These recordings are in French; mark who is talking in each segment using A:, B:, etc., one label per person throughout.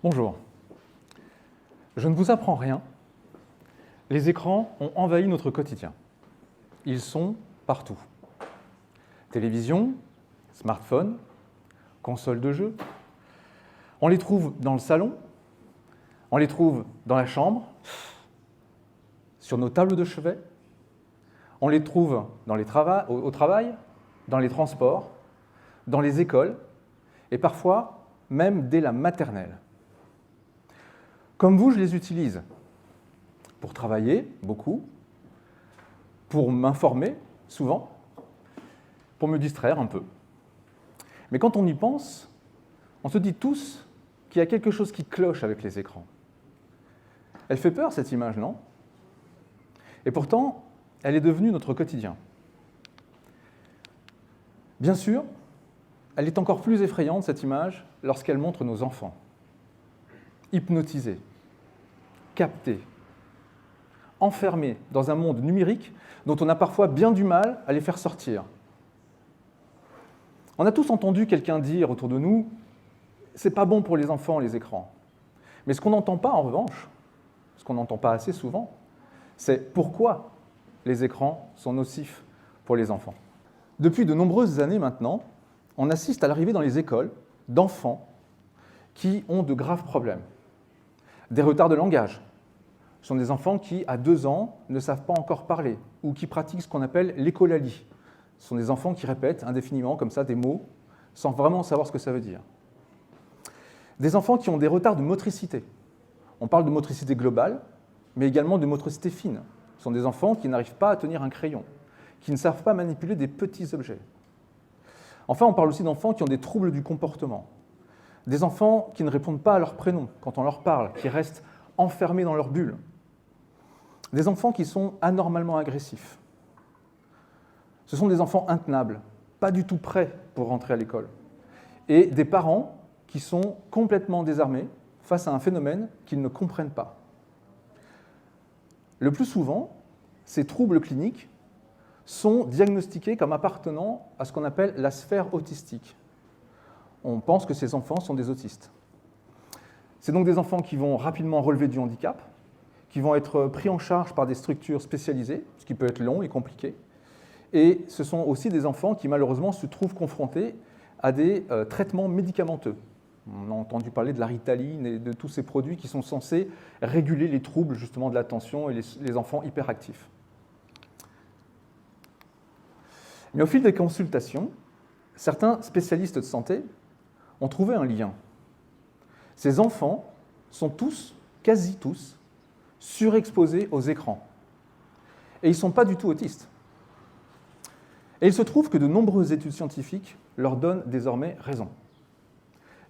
A: Bonjour. Je ne vous apprends rien. Les écrans ont envahi notre quotidien. Ils sont partout. Télévision, smartphone, console de jeu. On les trouve dans le salon, on les trouve dans la chambre, sur nos tables de chevet. On les trouve au travail, dans les transports, dans les écoles et parfois même dès la maternelle. Comme vous, je les utilise pour travailler, beaucoup, pour m'informer, souvent, pour me distraire un peu. Mais quand on y pense, on se dit tous qu'il y a quelque chose qui cloche avec les écrans. Elle fait peur, cette image, non? Et pourtant, elle est devenue notre quotidien. Bien sûr, elle est encore plus effrayante, cette image, lorsqu'elle montre nos enfants, hypnotisés, captés, enfermés dans un monde numérique dont on a parfois bien du mal à les faire sortir. On a tous entendu quelqu'un dire autour de nous « c'est pas bon pour les enfants, les écrans ». Mais ce qu'on n'entend pas, en revanche, ce qu'on n'entend pas assez souvent, c'est pourquoi les écrans sont nocifs pour les enfants. Depuis de nombreuses années maintenant, on assiste à l'arrivée dans les écoles d'enfants qui ont de graves problèmes. Des retards de langage. Ce sont des enfants qui, à 2 ans, ne savent pas encore parler ou qui pratiquent ce qu'on appelle l'écholalie. Ce sont des enfants qui répètent indéfiniment, comme ça, des mots, sans vraiment savoir ce que ça veut dire. Des enfants qui ont des retards de motricité. On parle de motricité globale, mais également de motricité fine. Ce sont des enfants qui n'arrivent pas à tenir un crayon, qui ne savent pas manipuler des petits objets. Enfin, on parle aussi d'enfants qui ont des troubles du comportement. Des enfants qui ne répondent pas à leur prénom quand on leur parle, qui restent enfermés dans leur bulle. Des enfants qui sont anormalement agressifs. Ce sont des enfants intenables, pas du tout prêts pour rentrer à l'école. Et des parents qui sont complètement désarmés face à un phénomène qu'ils ne comprennent pas. Le plus souvent, ces troubles cliniques sont diagnostiqués comme appartenant à ce qu'on appelle la sphère autistique. On pense que ces enfants sont des autistes. C'est donc des enfants qui vont rapidement relever du handicap, qui vont être pris en charge par des structures spécialisées, ce qui peut être long et compliqué. Et ce sont aussi des enfants qui, malheureusement, se trouvent confrontés à des traitements médicamenteux. On a entendu parler de la Ritaline et de tous ces produits qui sont censés réguler les troubles, justement, de l'attention et les enfants hyperactifs. Mais au fil des consultations, certains spécialistes de santé ont trouvé un lien. Ces enfants sont tous, quasi tous, surexposés aux écrans. Et ils ne sont pas du tout autistes. Et il se trouve que de nombreuses études scientifiques leur donnent désormais raison.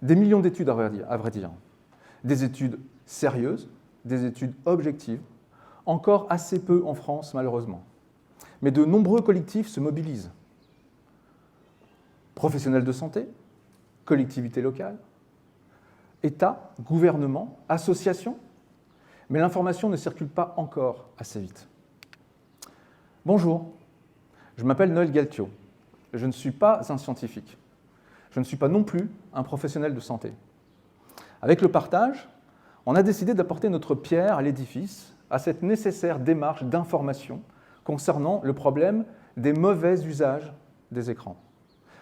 A: Des millions d'études, à vrai dire. Des études sérieuses, des études objectives, encore assez peu en France, malheureusement. Mais de nombreux collectifs se mobilisent. Professionnels de santé, collectivités locales, État, gouvernement, associations, mais l'information ne circule pas encore assez vite. Bonjour, je m'appelle Noël Galtio. Je ne suis pas un scientifique. Je ne suis pas non plus un professionnel de santé. Avec le partage, on a décidé d'apporter notre pierre à l'édifice, à cette nécessaire démarche d'information concernant le problème des mauvais usages des écrans.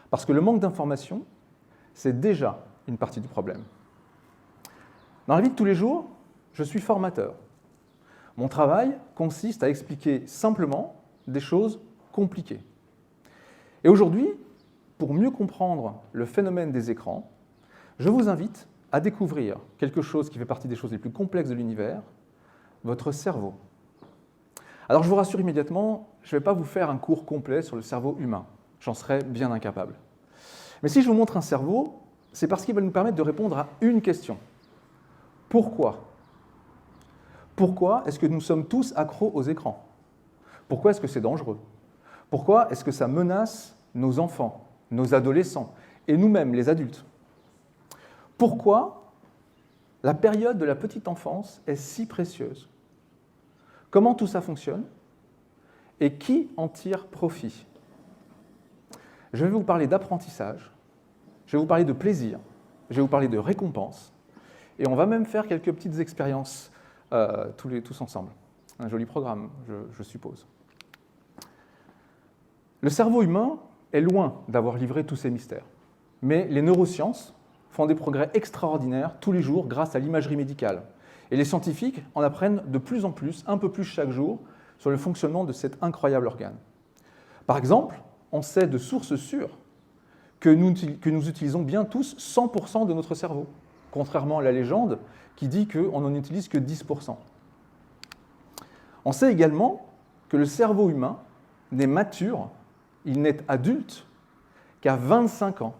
A: Parce que le manque d'information c'est déjà une partie du problème. Dans la vie de tous les jours, je suis formateur. Mon travail consiste à expliquer simplement des choses compliquées. Et aujourd'hui, pour mieux comprendre le phénomène des écrans, je vous invite à découvrir quelque chose qui fait partie des choses les plus complexes de l'univers, votre cerveau. Alors je vous rassure immédiatement, je ne vais pas vous faire un cours complet sur le cerveau humain. J'en serais bien incapable. Mais si je vous montre un cerveau, c'est parce qu'il va nous permettre de répondre à une question. Pourquoi ? Pourquoi est-ce que nous sommes tous accros aux écrans ? Pourquoi est-ce que c'est dangereux ? Pourquoi est-ce que ça menace nos enfants, nos adolescents et nous-mêmes, les adultes ? Pourquoi la période de la petite enfance est si précieuse ? Comment tout ça fonctionne ? Et qui en tire profit ? Je vais vous parler d'apprentissage, je vais vous parler de plaisir, je vais vous parler de récompense, et on va même faire quelques petites expériences tous ensemble. Un joli programme, je suppose. Le cerveau humain est loin d'avoir livré tous ses mystères, mais les neurosciences font des progrès extraordinaires tous les jours grâce à l'imagerie médicale. Et les scientifiques en apprennent de plus en plus, un peu plus chaque jour, sur le fonctionnement de cet incroyable organe. Par exemple, on sait de sources sûres que nous utilisons bien tous 100% de notre cerveau, contrairement à la légende qui dit qu'on n'en utilise que 10%. On sait également que le cerveau humain n'est mature, il n'est adulte qu'à 25 ans.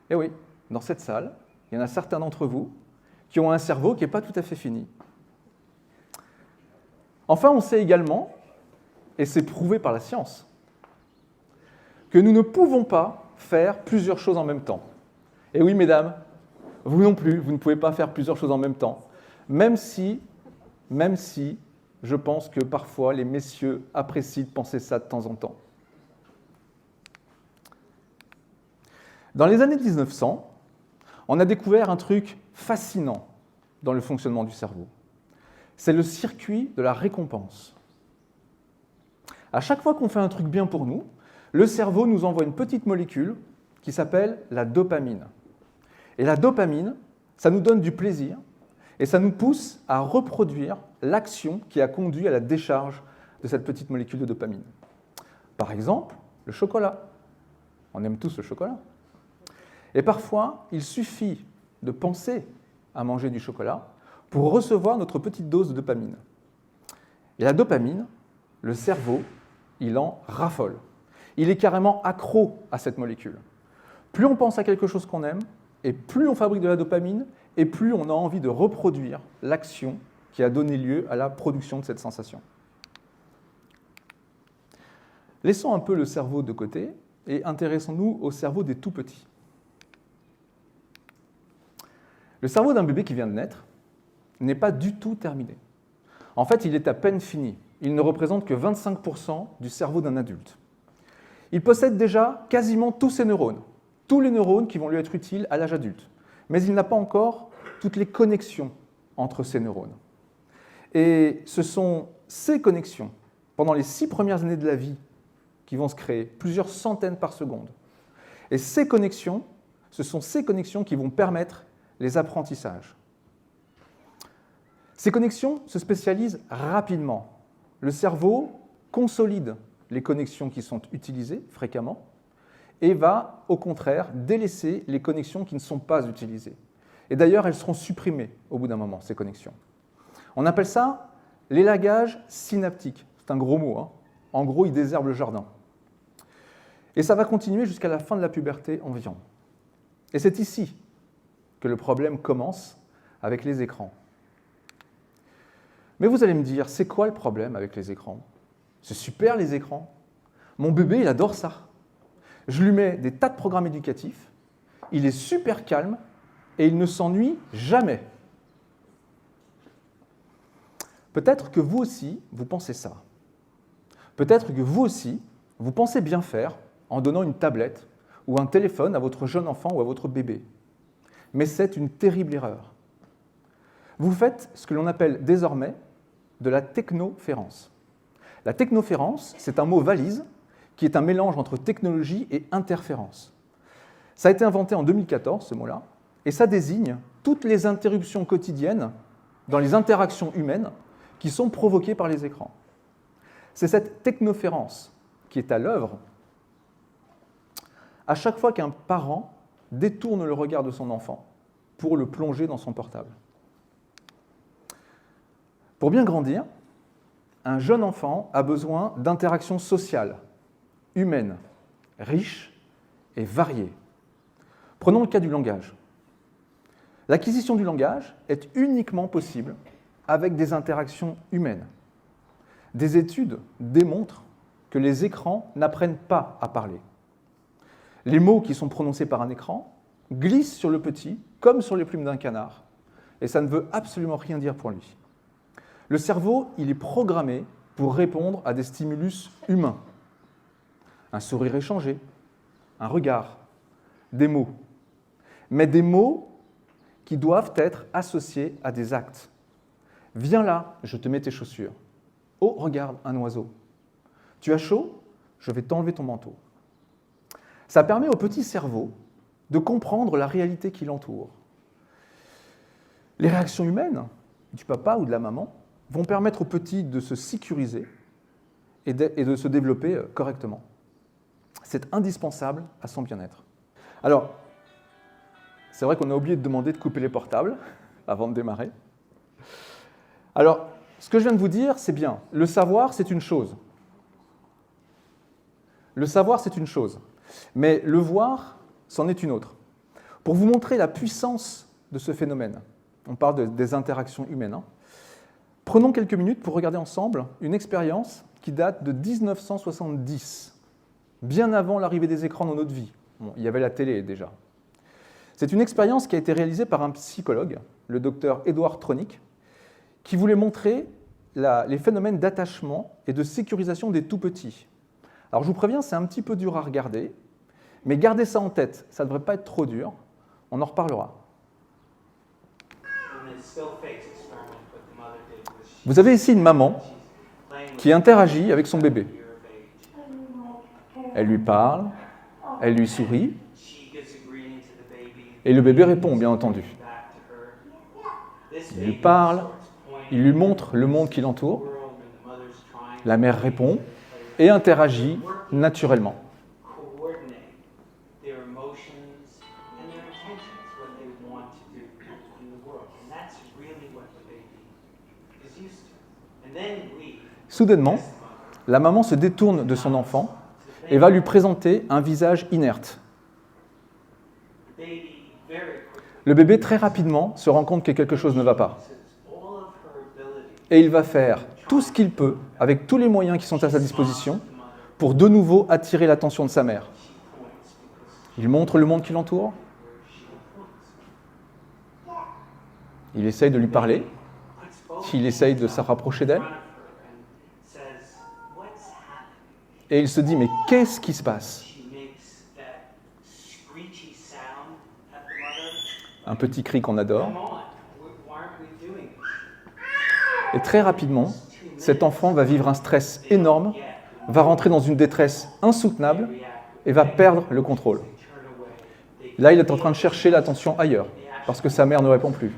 A: Et oui, dans cette salle, il y en a certains d'entre vous qui ont un cerveau qui n'est pas tout à fait fini. Enfin, on sait également, et c'est prouvé par la science, que nous ne pouvons pas faire plusieurs choses en même temps. Et oui, mesdames, vous non plus, vous ne pouvez pas faire plusieurs choses en même temps, même si je pense que parfois les messieurs apprécient de penser ça de temps en temps. Dans les années 1900, on a découvert un truc fascinant dans le fonctionnement du cerveau. C'est le circuit de la récompense. À chaque fois qu'on fait un truc bien pour nous, le cerveau nous envoie une petite molécule qui s'appelle la dopamine. Et la dopamine, ça nous donne du plaisir et ça nous pousse à reproduire l'action qui a conduit à la décharge de cette petite molécule de dopamine. Par exemple, le chocolat. On aime tous le chocolat. Et parfois, il suffit de penser à manger du chocolat pour recevoir notre petite dose de dopamine. Et la dopamine, le cerveau, il en raffole. Il est carrément accro à cette molécule. Plus on pense à quelque chose qu'on aime, et plus on fabrique de la dopamine, et plus on a envie de reproduire l'action qui a donné lieu à la production de cette sensation. Laissons un peu le cerveau de côté et intéressons-nous au cerveau des tout-petits. Le cerveau d'un bébé qui vient de naître n'est pas du tout terminé. En fait, il est à peine fini. Il ne représente que 25% du cerveau d'un adulte. Il possède déjà quasiment tous ses neurones, tous les neurones qui vont lui être utiles à l'âge adulte. Mais il n'a pas encore toutes les connexions entre ces neurones. Et ce sont ces connexions, pendant les 6 premières années de la vie, qui vont se créer, plusieurs centaines par seconde. Et ces connexions, ce sont ces connexions qui vont permettre les apprentissages. Ces connexions se spécialisent rapidement. Le cerveau consolide les connexions qui sont utilisées fréquemment et va, au contraire, délaisser les connexions qui ne sont pas utilisées. Et d'ailleurs, elles seront supprimées au bout d'un moment, ces connexions. On appelle ça l'élagage synaptique. C'est un gros mot, hein. En gros, il désherbe le jardin. Et ça va continuer jusqu'à la fin de la puberté environ. Et c'est ici que le problème commence avec les écrans. Mais vous allez me dire, c'est quoi le problème avec les écrans ? C'est super les écrans. Mon bébé, il adore ça. Je lui mets des tas de programmes éducatifs, il est super calme et il ne s'ennuie jamais. Peut-être que vous aussi, vous pensez ça. Peut-être que vous aussi, vous pensez bien faire en donnant une tablette ou un téléphone à votre jeune enfant ou à votre bébé. Mais c'est une terrible erreur. Vous faites ce que l'on appelle désormais de la technoférence. La technoférence, c'est un mot valise qui est un mélange entre technologie et interférence. Ça a été inventé en 2014, ce mot-là, et ça désigne toutes les interruptions quotidiennes dans les interactions humaines qui sont provoquées par les écrans. C'est cette technoférence qui est à l'œuvre à chaque fois qu'un parent détourne le regard de son enfant pour le plonger dans son portable. Pour bien grandir, un jeune enfant a besoin d'interactions sociales, humaines, riches et variées. Prenons le cas du langage. L'acquisition du langage est uniquement possible avec des interactions humaines. Des études démontrent que les écrans n'apprennent pas à parler. Les mots qui sont prononcés par un écran glissent sur le petit comme sur les plumes d'un canard, et ça ne veut absolument rien dire pour lui. Le cerveau, il est programmé pour répondre à des stimulus humains. Un sourire échangé, un regard, des mots. Mais des mots qui doivent être associés à des actes. Viens là, je te mets tes chaussures. Oh, regarde, un oiseau. Tu as chaud? Je vais t'enlever ton manteau. Ça permet au petit cerveau de comprendre la réalité qui l'entoure. Les réactions humaines, du papa ou de la maman, vont permettre au petit de se sécuriser et de se développer correctement. C'est indispensable à son bien-être. Alors, c'est vrai qu'on a oublié de demander de couper les portables avant de démarrer. Alors, ce que je viens de vous dire, c'est bien. Le savoir, c'est une chose. Le savoir, c'est une chose. Mais le voir, c'en est une autre. Pour vous montrer la puissance de ce phénomène, on parle des interactions humaines, prenons quelques minutes pour regarder ensemble une expérience qui date de 1970, bien avant l'arrivée des écrans dans notre vie. Bon, il y avait la télé déjà. C'est une expérience qui a été réalisée par un psychologue, le docteur Edward Tronick, qui voulait montrer les phénomènes d'attachement et de sécurisation des tout-petits. Alors je vous préviens, c'est un petit peu dur à regarder, mais gardez ça en tête, ça ne devrait pas être trop dur, on en reparlera. Vous avez ici une maman qui interagit avec son bébé. Elle lui parle, elle lui sourit, et le bébé répond, bien entendu. Il lui parle, il lui montre le monde qui l'entoure, la mère répond et interagit naturellement. Soudainement, la maman se détourne de son enfant et va lui présenter un visage inerte. Le bébé, très rapidement, se rend compte que quelque chose ne va pas. Et il va faire tout ce qu'il peut, avec tous les moyens qui sont à sa disposition, pour de nouveau attirer l'attention de sa mère. Il montre le monde qui l'entoure. Il essaye de lui parler. Il essaye de se rapprocher d'elle. Et il se dit, mais qu'est-ce qui se passe? Un petit cri qu'on adore. Et très rapidement, cet enfant va vivre un stress énorme, va rentrer dans une détresse insoutenable et va perdre le contrôle. Là, il est en train de chercher l'attention ailleurs, parce que sa mère ne répond plus.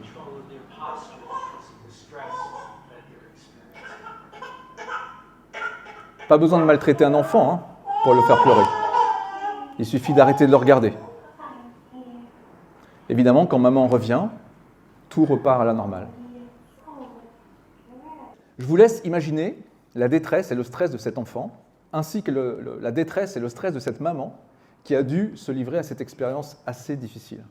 A: Pas besoin de maltraiter un enfant pour le faire pleurer. Il suffit d'arrêter de le regarder. Évidemment, quand maman revient, tout repart à la normale. Je vous laisse imaginer la détresse et le stress de cet enfant, ainsi que la détresse et le stress de cette maman qui a dû se livrer à cette expérience assez difficile.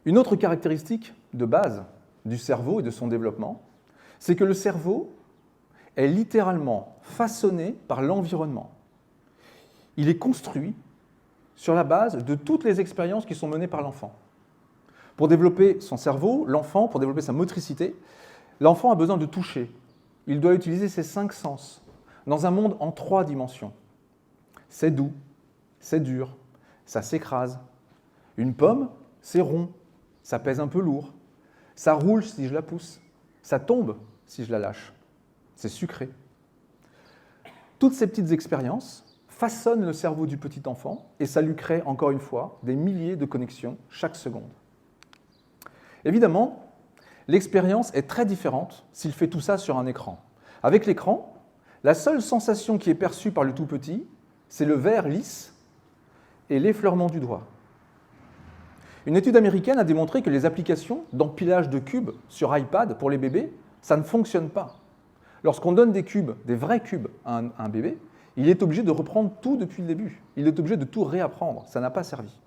A: Une autre caractéristique de base du cerveau et de son développement, c'est que le cerveau est littéralement façonné par l'environnement. Il est construit sur la base de toutes les expériences qui sont menées par l'enfant. Pour développer son cerveau, l'enfant, pour développer sa motricité, l'enfant a besoin de toucher. Il doit utiliser ses 5 sens dans un monde en 3 dimensions. C'est doux, c'est dur, ça s'écrase. Une pomme, c'est rond, ça pèse un peu lourd. Ça roule si je la pousse, ça tombe si je la lâche. C'est sucré. Toutes ces petites expériences façonne le cerveau du petit enfant et ça lui crée, encore une fois, des milliers de connexions chaque seconde. Évidemment, l'expérience est très différente s'il fait tout ça sur un écran. Avec l'écran, la seule sensation qui est perçue par le tout petit, c'est le vert lisse et l'effleurement du doigt. Une étude américaine a démontré que les applications d'empilage de cubes sur iPad pour les bébés, ça ne fonctionne pas. Lorsqu'on donne des cubes, des vrais cubes à un bébé, il est obligé de reprendre tout depuis le début. Il est obligé de tout réapprendre. Ça n'a pas servi.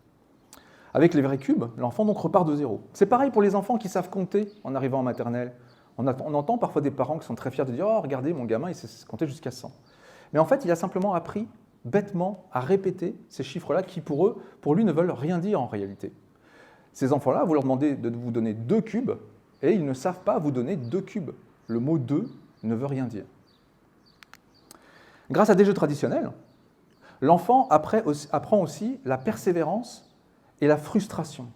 A: Avec les vrais cubes, l'enfant donc repart de zéro. C'est pareil pour les enfants qui savent compter en arrivant en maternelle. On entend parfois des parents qui sont très fiers de dire « Oh, regardez, mon gamin, il sait compter jusqu'à 100 ». Mais en fait, il a simplement appris bêtement à répéter ces chiffres-là qui, pour lui, ne veulent rien dire en réalité. Ces enfants-là, vous leur demandez de vous donner 2 cubes et ils ne savent pas vous donner 2 cubes. Le mot 2 ne veut rien dire. Grâce à des jeux traditionnels, l'enfant apprend aussi la persévérance et la frustration.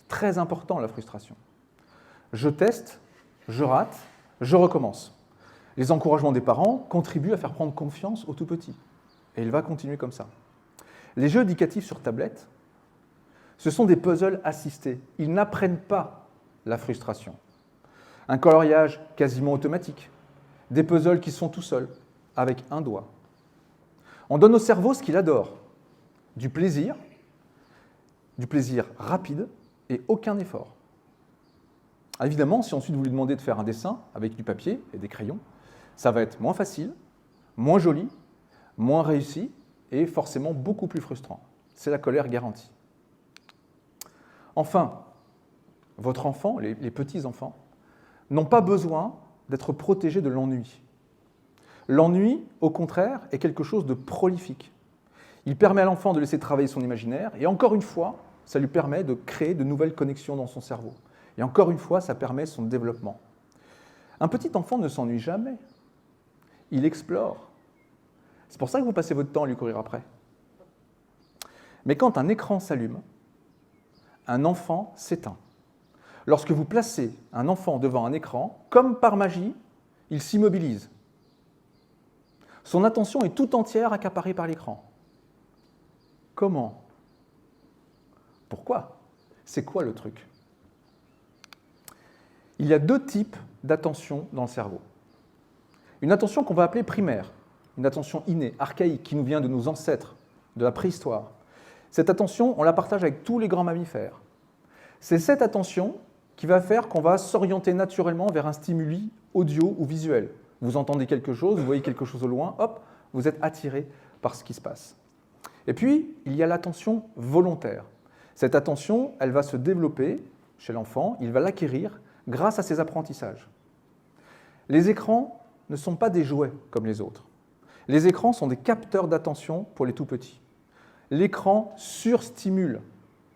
A: Très important, la frustration. Je teste, je rate, je recommence. Les encouragements des parents contribuent à faire prendre confiance au tout petit. Et il va continuer comme ça. Les jeux éducatifs sur tablette, ce sont des puzzles assistés. Ils n'apprennent pas la frustration. Un coloriage quasiment automatique. Des puzzles qui sont tout seuls, avec un doigt. On donne au cerveau ce qu'il adore. Du plaisir rapide et aucun effort. Évidemment, si ensuite vous lui demandez de faire un dessin avec du papier et des crayons, ça va être moins facile, moins joli, moins réussi et forcément beaucoup plus frustrant. C'est la colère garantie. Enfin, votre enfant, les petits-enfants, n'ont pas besoin d'être protégés de l'ennui. L'ennui, au contraire, est quelque chose de prolifique. Il permet à l'enfant de laisser travailler son imaginaire et encore une fois, ça lui permet de créer de nouvelles connexions dans son cerveau. Et encore une fois, ça permet son développement. Un petit enfant ne s'ennuie jamais. Il explore. C'est pour ça que vous passez votre temps à lui courir après. Mais quand un écran s'allume, un enfant s'éteint. Lorsque vous placez un enfant devant un écran, comme par magie, il s'immobilise. Son attention est tout entière accaparée par l'écran. Comment? Pourquoi? C'est quoi le truc? Il y a 2 types d'attention dans le cerveau. Une attention qu'on va appeler primaire, une attention innée, archaïque, qui nous vient de nos ancêtres, de la préhistoire. Cette attention, on la partage avec tous les grands mammifères. C'est cette attention qui va faire qu'on va s'orienter naturellement vers un stimuli audio ou visuel. Vous entendez quelque chose, vous voyez quelque chose au loin, hop, vous êtes attiré par ce qui se passe. Et puis, il y a l'attention volontaire. Cette attention, elle va se développer chez l'enfant, il va l'acquérir grâce à ses apprentissages. Les écrans ne sont pas des jouets comme les autres. Les écrans sont des capteurs d'attention pour les tout-petits. L'écran surstimule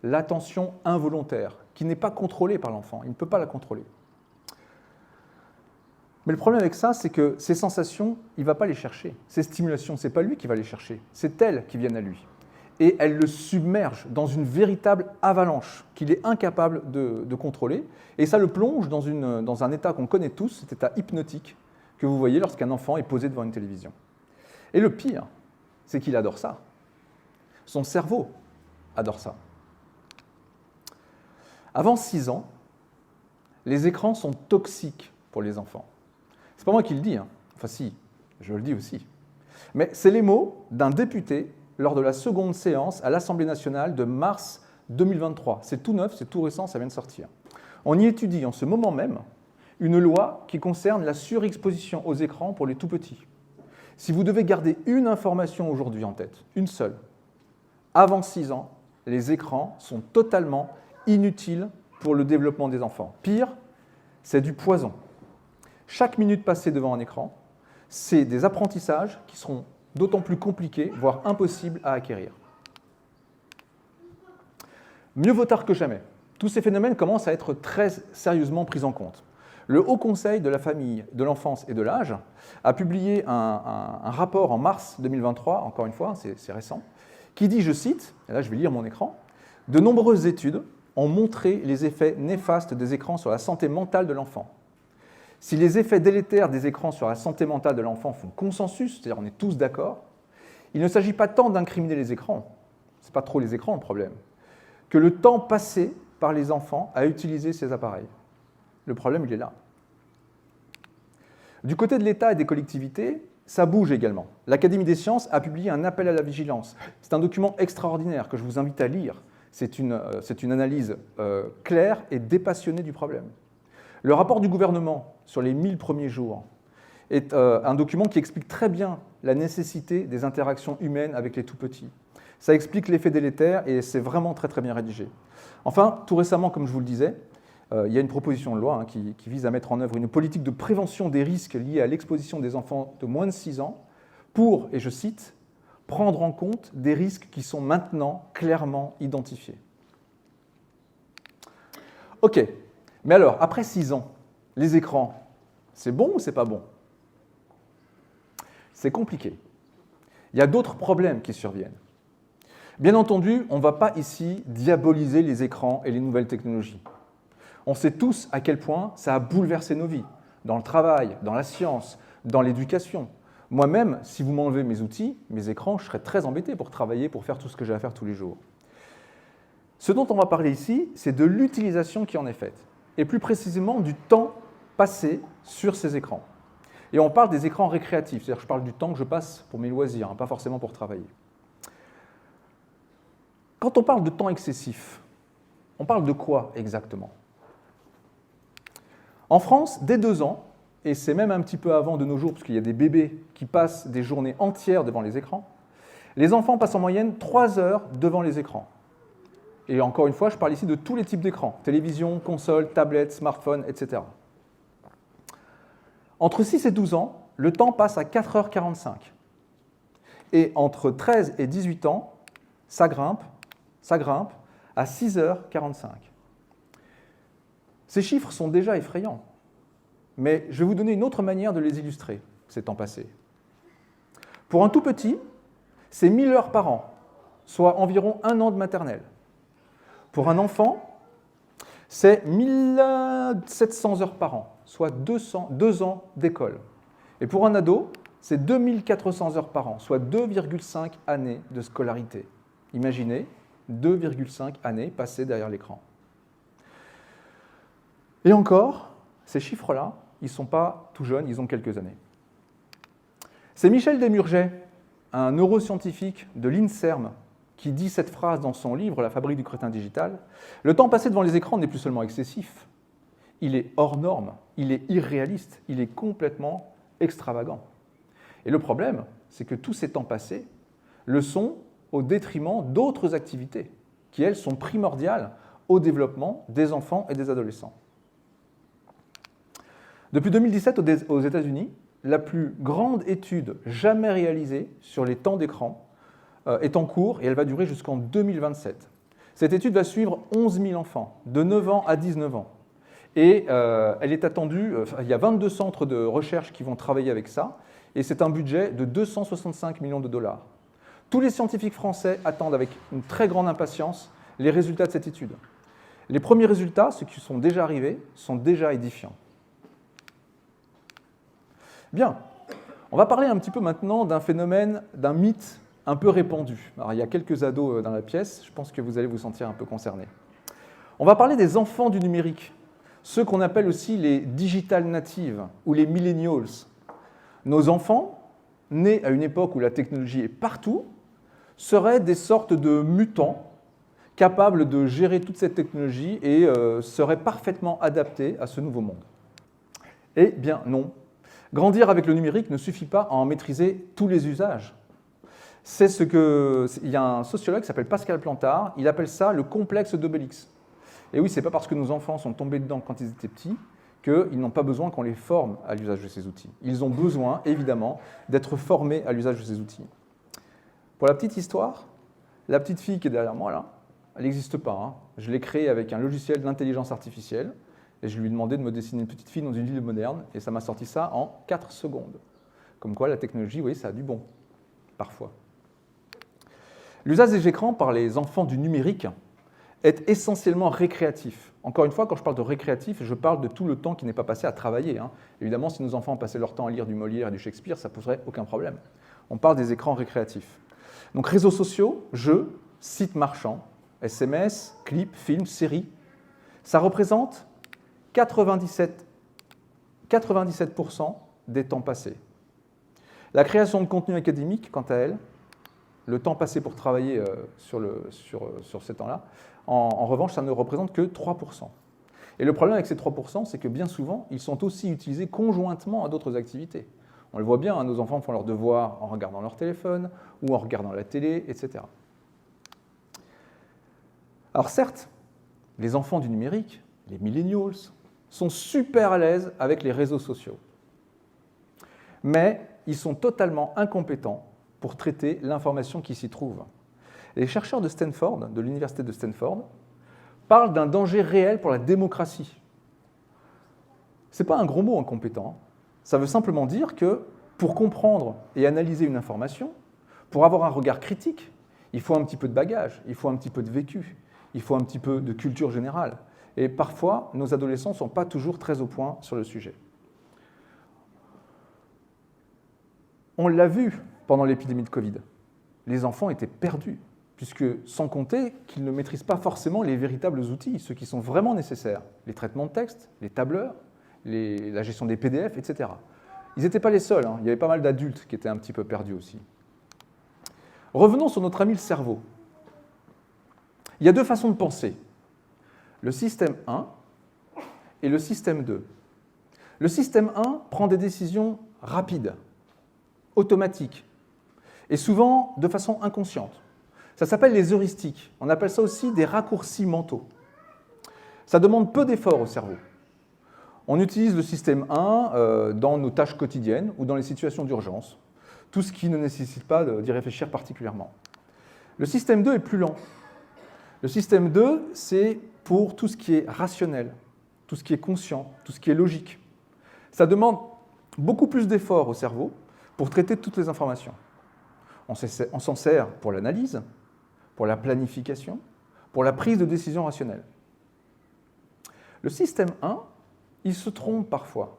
A: l'attention involontaire, qui n'est pas contrôlée par l'enfant, il ne peut pas la contrôler. Mais le problème avec ça, c'est que ces sensations, il ne va pas les chercher. Ces stimulations, ce n'est pas lui qui va les chercher, c'est elles qui viennent à lui. Et elles le submergent dans une véritable avalanche qu'il est incapable de contrôler. Et ça le plonge dans un état qu'on connaît tous, cet état hypnotique que vous voyez lorsqu'un enfant est posé devant une télévision. Et le pire, c'est qu'il adore ça. Son cerveau adore ça. Avant 6 ans, les écrans sont toxiques pour les enfants. C'est pas moi qui le dis, hein. Enfin si, je le dis aussi. Mais c'est les mots d'un député lors de la seconde séance à l'Assemblée nationale de mars 2023. C'est tout neuf, c'est tout récent, ça vient de sortir. On y étudie en ce moment même une loi qui concerne la surexposition aux écrans pour les tout-petits. Si vous devez garder une information aujourd'hui en tête, une seule, avant 6 ans, les écrans sont totalement inutiles pour le développement des enfants. Pire, c'est du poison. Chaque minute passée devant un écran, c'est des apprentissages qui seront d'autant plus compliqués, voire impossibles à acquérir. Mieux vaut tard que jamais. Tous ces phénomènes commencent à être très sérieusement pris en compte. Le Haut Conseil de la famille, de l'enfance et de l'âge a publié un rapport en mars 2023, encore une fois, c'est récent, qui dit, je cite, et là je vais lire mon écran, « De nombreuses études ont montré les effets néfastes des écrans sur la santé mentale de l'enfant. Si les effets délétères des écrans sur la santé mentale de l'enfant font consensus, c'est-à-dire on est tous d'accord, il ne s'agit pas tant d'incriminer les écrans, ce n'est pas trop les écrans le problème, que le temps passé par les enfants à utiliser ces appareils. Le problème, il est là. Du côté de l'État et des collectivités, ça bouge également. L'Académie des sciences a publié un appel à la vigilance. C'est un document extraordinaire que je vous invite à lire. C'est une analyse claire et dépassionnée du problème. Le rapport du gouvernement sur les 1000 premiers jours est un document qui explique très bien la nécessité des interactions humaines avec les tout-petits. Ça explique l'effet délétère et c'est vraiment très très bien rédigé. Enfin, tout récemment, comme je vous le disais, il y a une proposition de loi qui vise à mettre en œuvre une politique de prévention des risques liés à l'exposition des enfants de moins de 6 ans pour, et je cite, « prendre en compte des risques qui sont maintenant clairement identifiés ». Ok, mais alors, après 6 ans, les écrans, c'est bon ou c'est pas bon? C'est compliqué. Il y a d'autres problèmes qui surviennent. Bien entendu, on ne va pas ici diaboliser les écrans et les nouvelles technologies. On sait tous à quel point ça a bouleversé nos vies, dans le travail, dans la science, dans l'éducation. Moi-même, si vous m'enlevez mes outils, mes écrans, je serais très embêté pour travailler, pour faire tout ce que j'ai à faire tous les jours. Ce dont on va parler ici, c'est de l'utilisation qui en est faite, et plus précisément du temps passé sur ces écrans. Et on parle des écrans récréatifs, c'est-à-dire que je parle du temps que je passe pour mes loisirs, pas forcément pour travailler. Quand on parle de temps excessif, on parle de quoi exactement? En France, dès 2 ans, et c'est même un petit peu avant de nos jours, parce qu'il y a des bébés qui passent des journées entières devant les écrans, les enfants passent en moyenne 3 heures devant les écrans. Et encore une fois, je parle ici de tous les types d'écrans, télévision, console, tablette, smartphone, etc. Entre 6 et 12 ans, le temps passe à 4h45. Et entre 13 et 18 ans, ça grimpe à 6h45. Ces chiffres sont déjà effrayants, mais je vais vous donner une autre manière de les illustrer, ces temps passés. Pour un tout petit, c'est 1000 heures par an, soit environ 1 an de maternelle. Pour un enfant, c'est 1700 heures par an, soit 2 ans d'école. Et pour un ado, c'est 2400 heures par an, soit 2,5 années de scolarité. Imaginez, 2,5 années passées derrière l'écran. Et encore, ces chiffres-là, ils ne sont pas tout jeunes, ils ont quelques années. C'est Michel Desmurget, un neuroscientifique de l'INSERM, qui dit cette phrase dans son livre « La fabrique du crétin digital ». Le temps passé devant les écrans n'est plus seulement excessif, il est hors norme, il est irréaliste, il est complètement extravagant. Et le problème, c'est que tous ces temps passés le sont au détriment d'autres activités qui, elles, sont primordiales au développement des enfants et des adolescents. Depuis 2017, aux États-Unis, la plus grande étude jamais réalisée sur les temps d'écran est en cours et elle va durer jusqu'en 2027. Cette étude va suivre 11 000 enfants, de 9 ans à 19 ans. Et elle est attendue, il y a 22 centres de recherche qui vont travailler avec ça, et c'est un budget de 265 millions de dollars. Tous les scientifiques français attendent avec une très grande impatience les résultats de cette étude. Les premiers résultats, ceux qui sont déjà arrivés, sont déjà édifiants. Bien, on va parler un petit peu maintenant d'un phénomène, d'un mythe un peu répandu. Alors, il y a quelques ados dans la pièce, je pense que vous allez vous sentir un peu concernés. On va parler des enfants du numérique, ceux qu'on appelle aussi les digital natives ou les millennials. Nos enfants, nés à une époque où la technologie est partout, seraient des sortes de mutants capables de gérer toute cette technologie et seraient parfaitement adaptés à ce nouveau monde. Eh bien non. Grandir avec le numérique ne suffit pas à en maîtriser tous les usages. Il y a un sociologue qui s'appelle Pascal Plantard, il appelle ça le complexe d'Obélix. Et oui, ce n'est pas parce que nos enfants sont tombés dedans quand ils étaient petits qu'ils n'ont pas besoin qu'on les forme à l'usage de ces outils. Ils ont besoin, évidemment, d'être formés à l'usage de ces outils. Pour la petite histoire, la petite fille qui est derrière moi, là, elle n'existe pas. Hein. Je l'ai créée avec un logiciel d'intelligence artificielle et je lui ai demandé de me dessiner une petite fille dans une ville moderne et ça m'a sorti ça en 4 secondes. Comme quoi, la technologie, vous voyez, ça a du bon, parfois. L'usage des écrans par les enfants du numérique est essentiellement récréatif. Encore une fois, quand je parle de récréatif, je parle de tout le temps qui n'est pas passé à travailler. Hein. Évidemment, si nos enfants passaient leur temps à lire du Molière et du Shakespeare, ça ne poserait aucun problème. On parle des écrans récréatifs. Donc réseaux sociaux, jeux, sites marchands, SMS, clips, films, séries, ça représente 97% des temps passés. La création de contenu académique, quant à elle, le temps passé pour travailler sur ces temps-là, en revanche, ça ne représente que 3%. Et le problème avec ces 3%, c'est que bien souvent, ils sont aussi utilisés conjointement à d'autres activités. On le voit bien, hein, nos enfants font leurs devoirs en regardant leur téléphone ou en regardant la télé, etc. Alors certes, les enfants du numérique, les millennials, sont super à l'aise avec les réseaux sociaux. Mais ils sont totalement incompétents pour traiter l'information qui s'y trouve. Les chercheurs de Stanford, de l'université de Stanford, parlent d'un danger réel pour la démocratie. Ce n'est pas un gros mot, incompétent. Ça veut simplement dire que pour comprendre et analyser une information, pour avoir un regard critique, il faut un petit peu de bagage, il faut un petit peu de vécu, il faut un petit peu de culture générale. Et parfois, nos adolescents ne sont pas toujours très au point sur le sujet. On l'a vu pendant l'épidémie de Covid. Les enfants étaient perdus, puisque sans compter qu'ils ne maîtrisent pas forcément les véritables outils, ceux qui sont vraiment nécessaires, les traitements de texte, les tableurs, la gestion des PDF, etc. Ils n'étaient pas les seuls, hein. Il y avait pas mal d'adultes qui étaient un petit peu perdus aussi. Revenons sur notre ami le cerveau. Il y a deux façons de penser, le système 1 et le système 2. Le système 1 prend des décisions rapides, automatiques, et souvent de façon inconsciente. Ça s'appelle les heuristiques. On appelle ça aussi des raccourcis mentaux. Ça demande peu d'efforts au cerveau. On utilise le système 1 dans nos tâches quotidiennes ou dans les situations d'urgence, tout ce qui ne nécessite pas d'y réfléchir particulièrement. Le système 2 est plus lent. Le système 2, c'est pour tout ce qui est rationnel, tout ce qui est conscient, tout ce qui est logique. Ça demande beaucoup plus d'efforts au cerveau pour traiter toutes les informations. On s'en sert pour l'analyse, pour la planification, pour la prise de décision rationnelle. Le système 1, il se trompe parfois,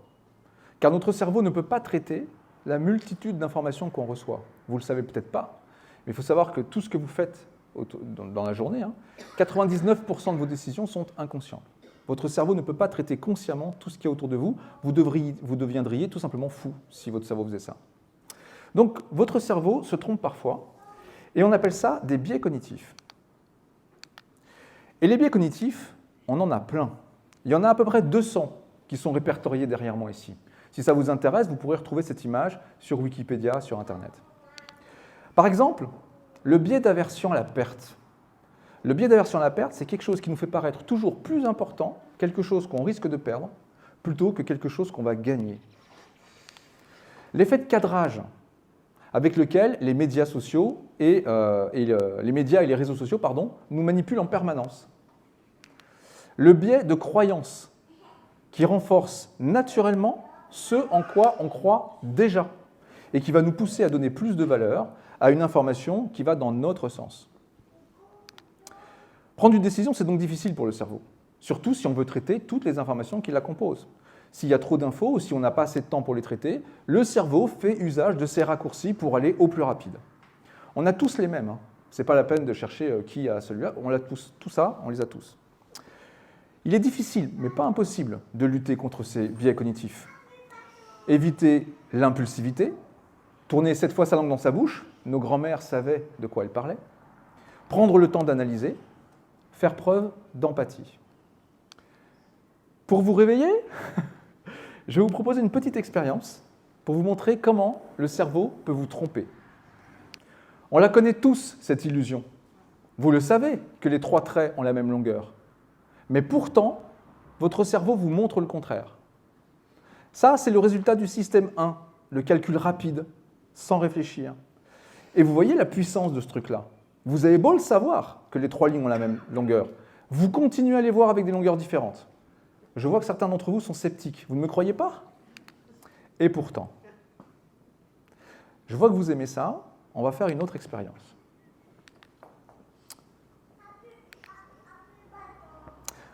A: car notre cerveau ne peut pas traiter la multitude d'informations qu'on reçoit. Vous ne le savez peut-être pas, mais il faut savoir que tout ce que vous faites dans la journée, 99% de vos décisions sont inconscientes. Votre cerveau ne peut pas traiter consciemment tout ce qu'il y a autour de vous. Vous deviendriez tout simplement fou si votre cerveau faisait ça. Donc, votre cerveau se trompe parfois, et on appelle ça des biais cognitifs. Et les biais cognitifs, on en a plein. Il y en a à peu près 200 qui sont répertoriés derrière moi ici. Si ça vous intéresse, vous pourrez retrouver cette image sur Wikipédia, sur Internet. Par exemple, le biais d'aversion à la perte. Le biais d'aversion à la perte, c'est quelque chose qui nous fait paraître toujours plus important, quelque chose qu'on risque de perdre, plutôt que quelque chose qu'on va gagner. L'effet de cadrage, avec lequel les médias sociaux et les réseaux sociaux nous manipulent en permanence. Le biais de croyance, qui renforce naturellement ce en quoi on croit déjà, et qui va nous pousser à donner plus de valeur à une information qui va dans notre sens. Prendre une décision, c'est donc difficile pour le cerveau, surtout si on veut traiter toutes les informations qui la composent. S'il y a trop d'infos ou si on n'a pas assez de temps pour les traiter, le cerveau fait usage de ces raccourcis pour aller au plus rapide. On a tous les mêmes, Ce n'est pas la peine de chercher qui a celui-là, on l'a tous, tout ça, on les a tous. Il est difficile, mais pas impossible, de lutter contre ces biais cognitifs. Éviter l'impulsivité, tourner 7 fois sa langue dans sa bouche, nos grands-mères savaient de quoi elles parlaient, prendre le temps d'analyser, faire preuve d'empathie. Pour vous réveiller, je vais vous proposer une petite expérience pour vous montrer comment le cerveau peut vous tromper. On la connaît tous, cette illusion. Vous le savez que les 3 traits ont la même longueur. Mais pourtant, votre cerveau vous montre le contraire. Ça, c'est le résultat du système 1, le calcul rapide, sans réfléchir. Et vous voyez la puissance de ce truc-là. Vous avez beau le savoir que les 3 lignes ont la même longueur, vous continuez à les voir avec des longueurs différentes. Je vois que certains d'entre vous sont sceptiques. Vous ne me croyez pas? Et pourtant, je vois que vous aimez ça. On va faire une autre expérience.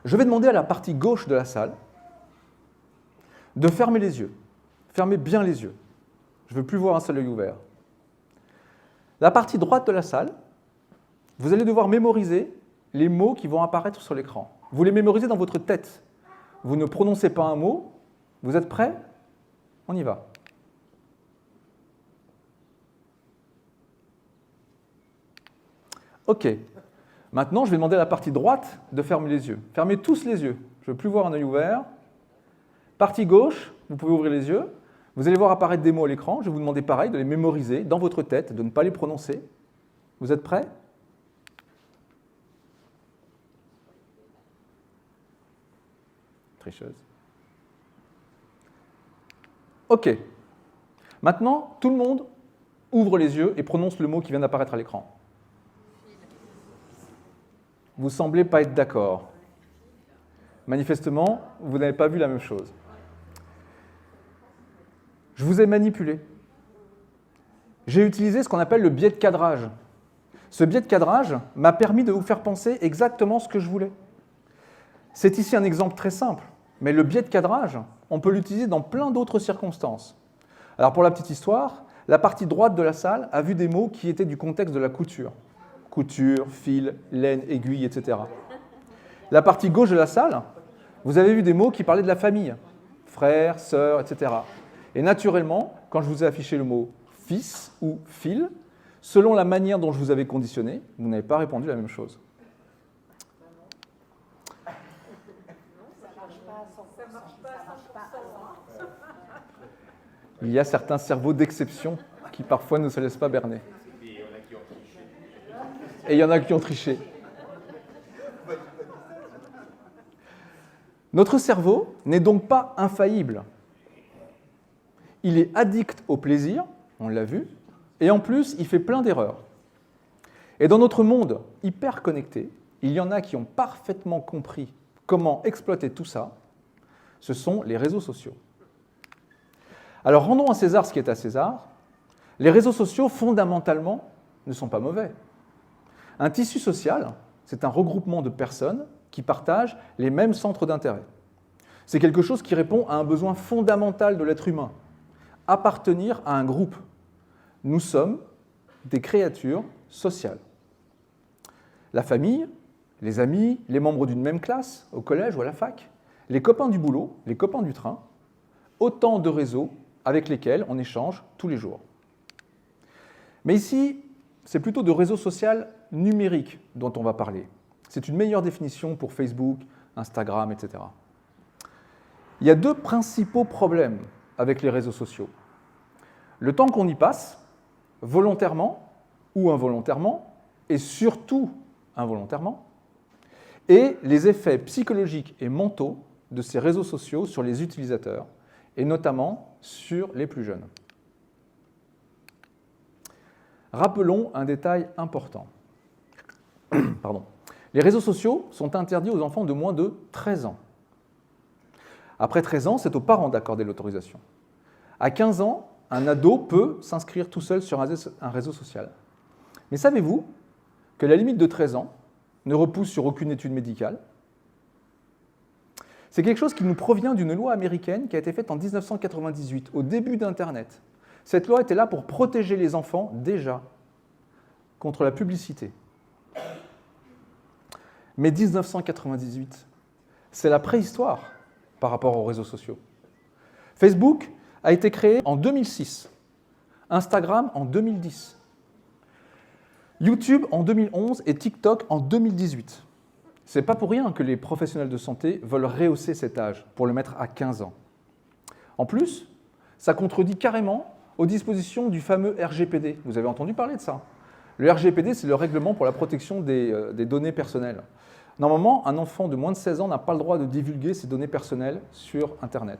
A: Je vais demander à la partie gauche de la salle de fermer les yeux. Fermez bien les yeux. Je ne veux plus voir un seul œil ouvert. La partie droite de la salle, vous allez devoir mémoriser les mots qui vont apparaître sur l'écran. Vous les mémorisez dans votre tête. Vous ne prononcez pas un mot. Vous êtes prêts? On y va. OK. Maintenant, je vais demander à la partie droite de fermer les yeux. Fermez tous les yeux. Je ne veux plus voir un œil ouvert. Partie gauche, vous pouvez ouvrir les yeux. Vous allez voir apparaître des mots à l'écran. Je vais vous demander pareil, de les mémoriser dans votre tête, de ne pas les prononcer. Vous êtes prêts? Tricheuse. OK. Maintenant, tout le monde ouvre les yeux et prononce le mot qui vient d'apparaître à l'écran. Vous ne semblez pas être d'accord. Manifestement, vous n'avez pas vu la même chose. Je vous ai manipulé. J'ai utilisé ce qu'on appelle le biais de cadrage. Ce biais de cadrage m'a permis de vous faire penser exactement ce que je voulais. C'est ici un exemple très simple, mais le biais de cadrage, on peut l'utiliser dans plein d'autres circonstances. Alors pour la petite histoire, la partie droite de la salle a vu des mots qui étaient du contexte de la couture. Couture, fil, laine, aiguille, etc. La partie gauche de la salle, vous avez vu des mots qui parlaient de la famille, frère, sœur, etc. Et naturellement, quand je vous ai affiché le mot fils ou fil, selon la manière dont je vous avais conditionné, vous n'avez pas répondu la même chose. Il y a certains cerveaux d'exception qui parfois ne se laissent pas berner. Et il y en a qui ont triché. Notre cerveau n'est donc pas infaillible. Il est addict au plaisir, on l'a vu, et en plus, il fait plein d'erreurs. Et dans notre monde hyper connecté, il y en a qui ont parfaitement compris comment exploiter tout ça. Ce sont les réseaux sociaux. Alors rendons à César ce qui est à César. Les réseaux sociaux, fondamentalement, ne sont pas mauvais. Un tissu social, c'est un regroupement de personnes qui partagent les mêmes centres d'intérêt. C'est quelque chose qui répond à un besoin fondamental de l'être humain, appartenir à un groupe. Nous sommes des créatures sociales. La famille, les amis, les membres d'une même classe, au collège ou à la fac, les copains du boulot, les copains du train, autant de réseaux avec lesquels on échange tous les jours. Mais ici, c'est plutôt de réseau social numérique dont on va parler. C'est une meilleure définition pour Facebook, Instagram, etc. Il y a deux principaux problèmes avec les réseaux sociaux. Le temps qu'on y passe, volontairement ou involontairement, et surtout involontairement, et les effets psychologiques et mentaux de ces réseaux sociaux sur les utilisateurs, et notamment sur les plus jeunes. Rappelons un détail important. Pardon. Les réseaux sociaux sont interdits aux enfants de moins de 13 ans. Après 13 ans, c'est aux parents d'accorder l'autorisation. À 15 ans, un ado peut s'inscrire tout seul sur un réseau social. Mais savez-vous que la limite de 13 ans ne repousse sur aucune étude médicale? C'est quelque chose qui nous provient d'une loi américaine qui a été faite en 1998, au début d'Internet. Cette loi était là pour protéger les enfants, déjà, contre la publicité. Mais 1998, c'est la préhistoire par rapport aux réseaux sociaux. Facebook a été créé en 2006, Instagram en 2010, YouTube en 2011 et TikTok en 2018. C'est pas pour rien que les professionnels de santé veulent rehausser cet âge pour le mettre à 15 ans. En plus, ça contredit carrément aux dispositions du fameux RGPD. Vous avez entendu parler de ça? Le RGPD, c'est le règlement pour la protection des données personnelles. Normalement, un enfant de moins de 16 ans n'a pas le droit de divulguer ses données personnelles sur Internet.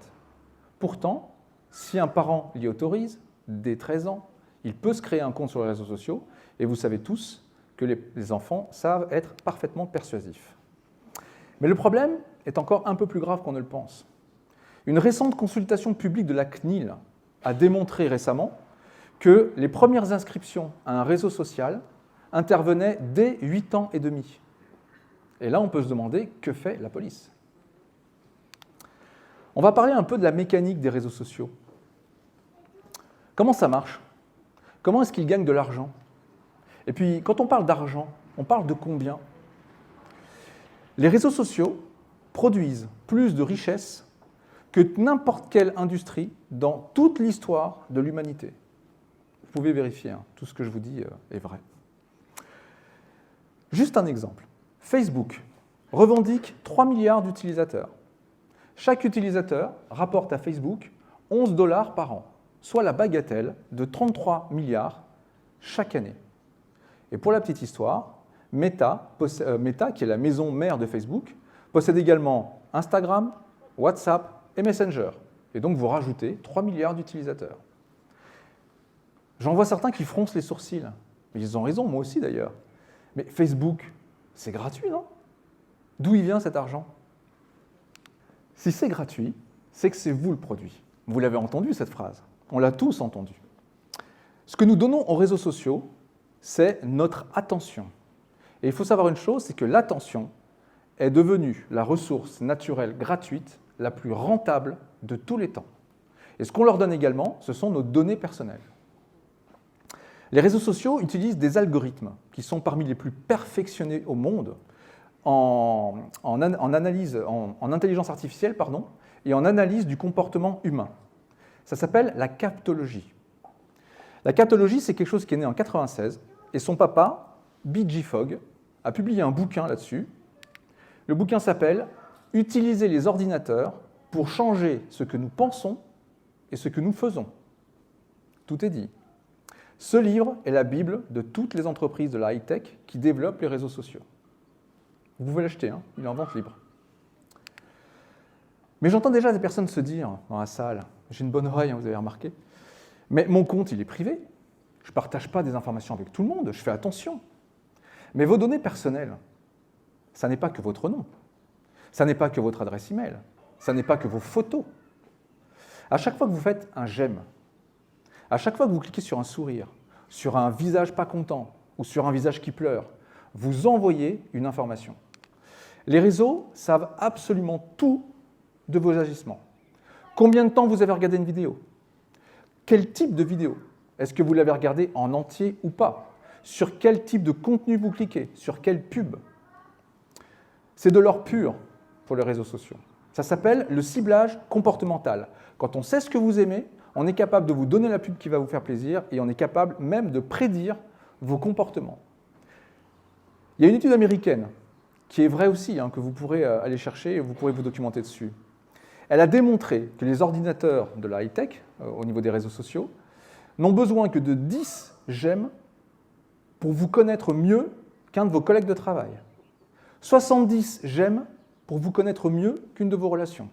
A: Pourtant, si un parent l'y autorise, dès 13 ans, il peut se créer un compte sur les réseaux sociaux, et vous savez tous que les enfants savent être parfaitement persuasifs. Mais le problème est encore un peu plus grave qu'on ne le pense. Une récente consultation publique de la CNIL a démontré récemment que les premières inscriptions à un réseau social intervenaient dès 8 ans et demi. Et là, on peut se demander que fait la police. On va parler un peu de la mécanique des réseaux sociaux. Comment ça marche? Comment est-ce qu'ils gagnent de l'argent? Et puis, quand on parle d'argent, on parle de combien? Les réseaux sociaux produisent plus de richesses que n'importe quelle industrie dans toute l'histoire de l'humanité. Vous pouvez vérifier, hein, tout ce que je vous dis est vrai. Juste un exemple. Facebook revendique 3 milliards d'utilisateurs. Chaque utilisateur rapporte à Facebook 11 $ par an, soit la bagatelle de 33 milliards chaque année. Et pour la petite histoire, Meta, qui est la maison mère de Facebook, possède également Instagram, WhatsApp et Messenger. Et donc vous rajoutez 3 milliards d'utilisateurs. J'en vois certains qui froncent les sourcils. Mais ils ont raison, moi aussi d'ailleurs. Mais Facebook, c'est gratuit, non? D'où il vient cet argent? Si c'est gratuit, c'est que c'est vous le produit. Vous l'avez entendu cette phrase, on l'a tous entendu. Ce que nous donnons aux réseaux sociaux, c'est notre attention. Et il faut savoir une chose, c'est que l'attention est devenue la ressource naturelle gratuite la plus rentable de tous les temps. Et ce qu'on leur donne également, ce sont nos données personnelles. Les réseaux sociaux utilisent des algorithmes qui sont parmi les plus perfectionnés au monde en intelligence artificielle et en analyse du comportement humain. Ça s'appelle la captologie. La captologie, c'est quelque chose qui est né en 1996, et son papa, B.J. Fogg, a publié un bouquin là-dessus. Le bouquin s'appelle « Utiliser les ordinateurs pour changer ce que nous pensons et ce que nous faisons ». Tout est dit. Ce livre est la Bible de toutes les entreprises de la high-tech qui développent les réseaux sociaux. Vous pouvez l'acheter, hein, il est en vente libre. Mais j'entends déjà des personnes se dire dans la salle, j'ai une bonne oreille, hein, vous avez remarqué, mais mon compte, il est privé. Je ne partage pas des informations avec tout le monde, je fais attention. Mais vos données personnelles, ça n'est pas que votre nom, ça n'est pas que votre adresse email, ça n'est pas que vos photos. À chaque fois que vous faites un j'aime, à chaque fois que vous cliquez sur un sourire, sur un visage pas content ou sur un visage qui pleure, vous envoyez une information. Les réseaux savent absolument tout de vos agissements. Combien de temps vous avez regardé une vidéo? Quel type de vidéo? Est-ce que vous l'avez regardée en entier ou pas? Sur quel type de contenu vous cliquez? Sur quelle pub? C'est de l'or pur pour les réseaux sociaux. Ça s'appelle le ciblage comportemental. Quand on sait ce que vous aimez, on est capable de vous donner la pub qui va vous faire plaisir et on est capable même de prédire vos comportements. Il y a une étude américaine qui est vraie aussi, hein, que vous pourrez aller chercher et vous pourrez vous documenter dessus. Elle a démontré que les ordinateurs de la high-tech, au niveau des réseaux sociaux, n'ont besoin que de 10 j'aime pour vous connaître mieux qu'un de vos collègues de travail. 70 j'aime pour vous connaître mieux qu'une de vos relations.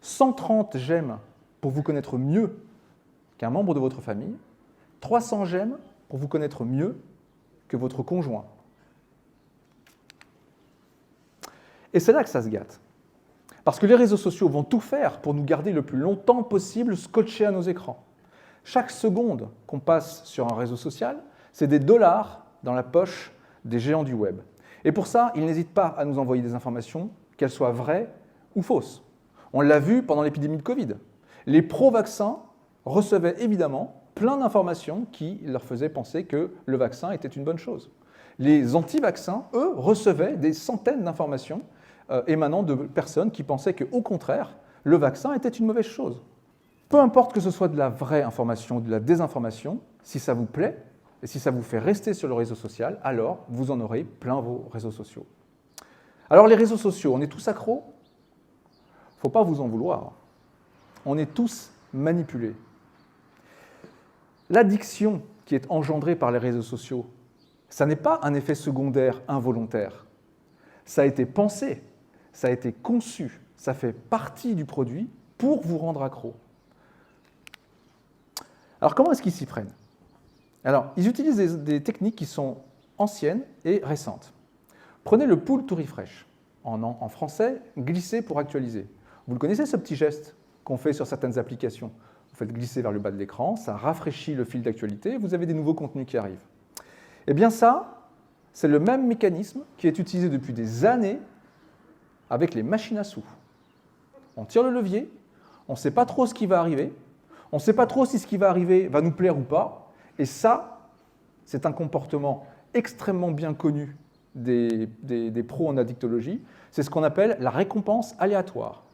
A: 130 j'aime pour vous connaître mieux qu'un membre de votre famille. 300 j'aime pour vous connaître mieux que votre conjoint. Et c'est là que ça se gâte. Parce que les réseaux sociaux vont tout faire pour nous garder le plus longtemps possible scotchés à nos écrans. Chaque seconde qu'on passe sur un réseau social, c'est des dollars dans la poche des géants du web. Et pour ça, ils n'hésitent pas à nous envoyer des informations, qu'elles soient vraies ou fausses. On l'a vu pendant l'épidémie de Covid. Les pro-vaccins recevaient évidemment plein d'informations qui leur faisaient penser que le vaccin était une bonne chose. Les anti-vaccins, eux, recevaient des centaines d'informations émanant de personnes qui pensaient qu'au contraire, le vaccin était une mauvaise chose. Peu importe que ce soit de la vraie information ou de la désinformation, si ça vous plaît et si ça vous fait rester sur le réseau social, alors vous en aurez plein vos réseaux sociaux. Alors les réseaux sociaux, on est tous accros? Il ne faut pas vous en vouloir. On est tous manipulés. L'addiction qui est engendrée par les réseaux sociaux, ça n'est pas un effet secondaire involontaire. Ça a été pensé, ça a été conçu, ça fait partie du produit pour vous rendre accro. Alors comment est-ce qu'ils s'y prennent? Alors, ils utilisent des techniques qui sont anciennes et récentes. Prenez le pull to refresh. En français, glisser pour actualiser. Vous le connaissez, ce petit geste qu'on fait sur certaines applications? Vous faites glisser vers le bas de l'écran, ça rafraîchit le fil d'actualité, vous avez des nouveaux contenus qui arrivent. Eh bien ça, c'est le même mécanisme qui est utilisé depuis des années avec les machines à sous. On tire le levier, on ne sait pas trop ce qui va arriver, on ne sait pas trop si ce qui va arriver va nous plaire ou pas, et ça, c'est un comportement extrêmement bien connu des pros en addictologie, c'est ce qu'on appelle la récompense aléatoire.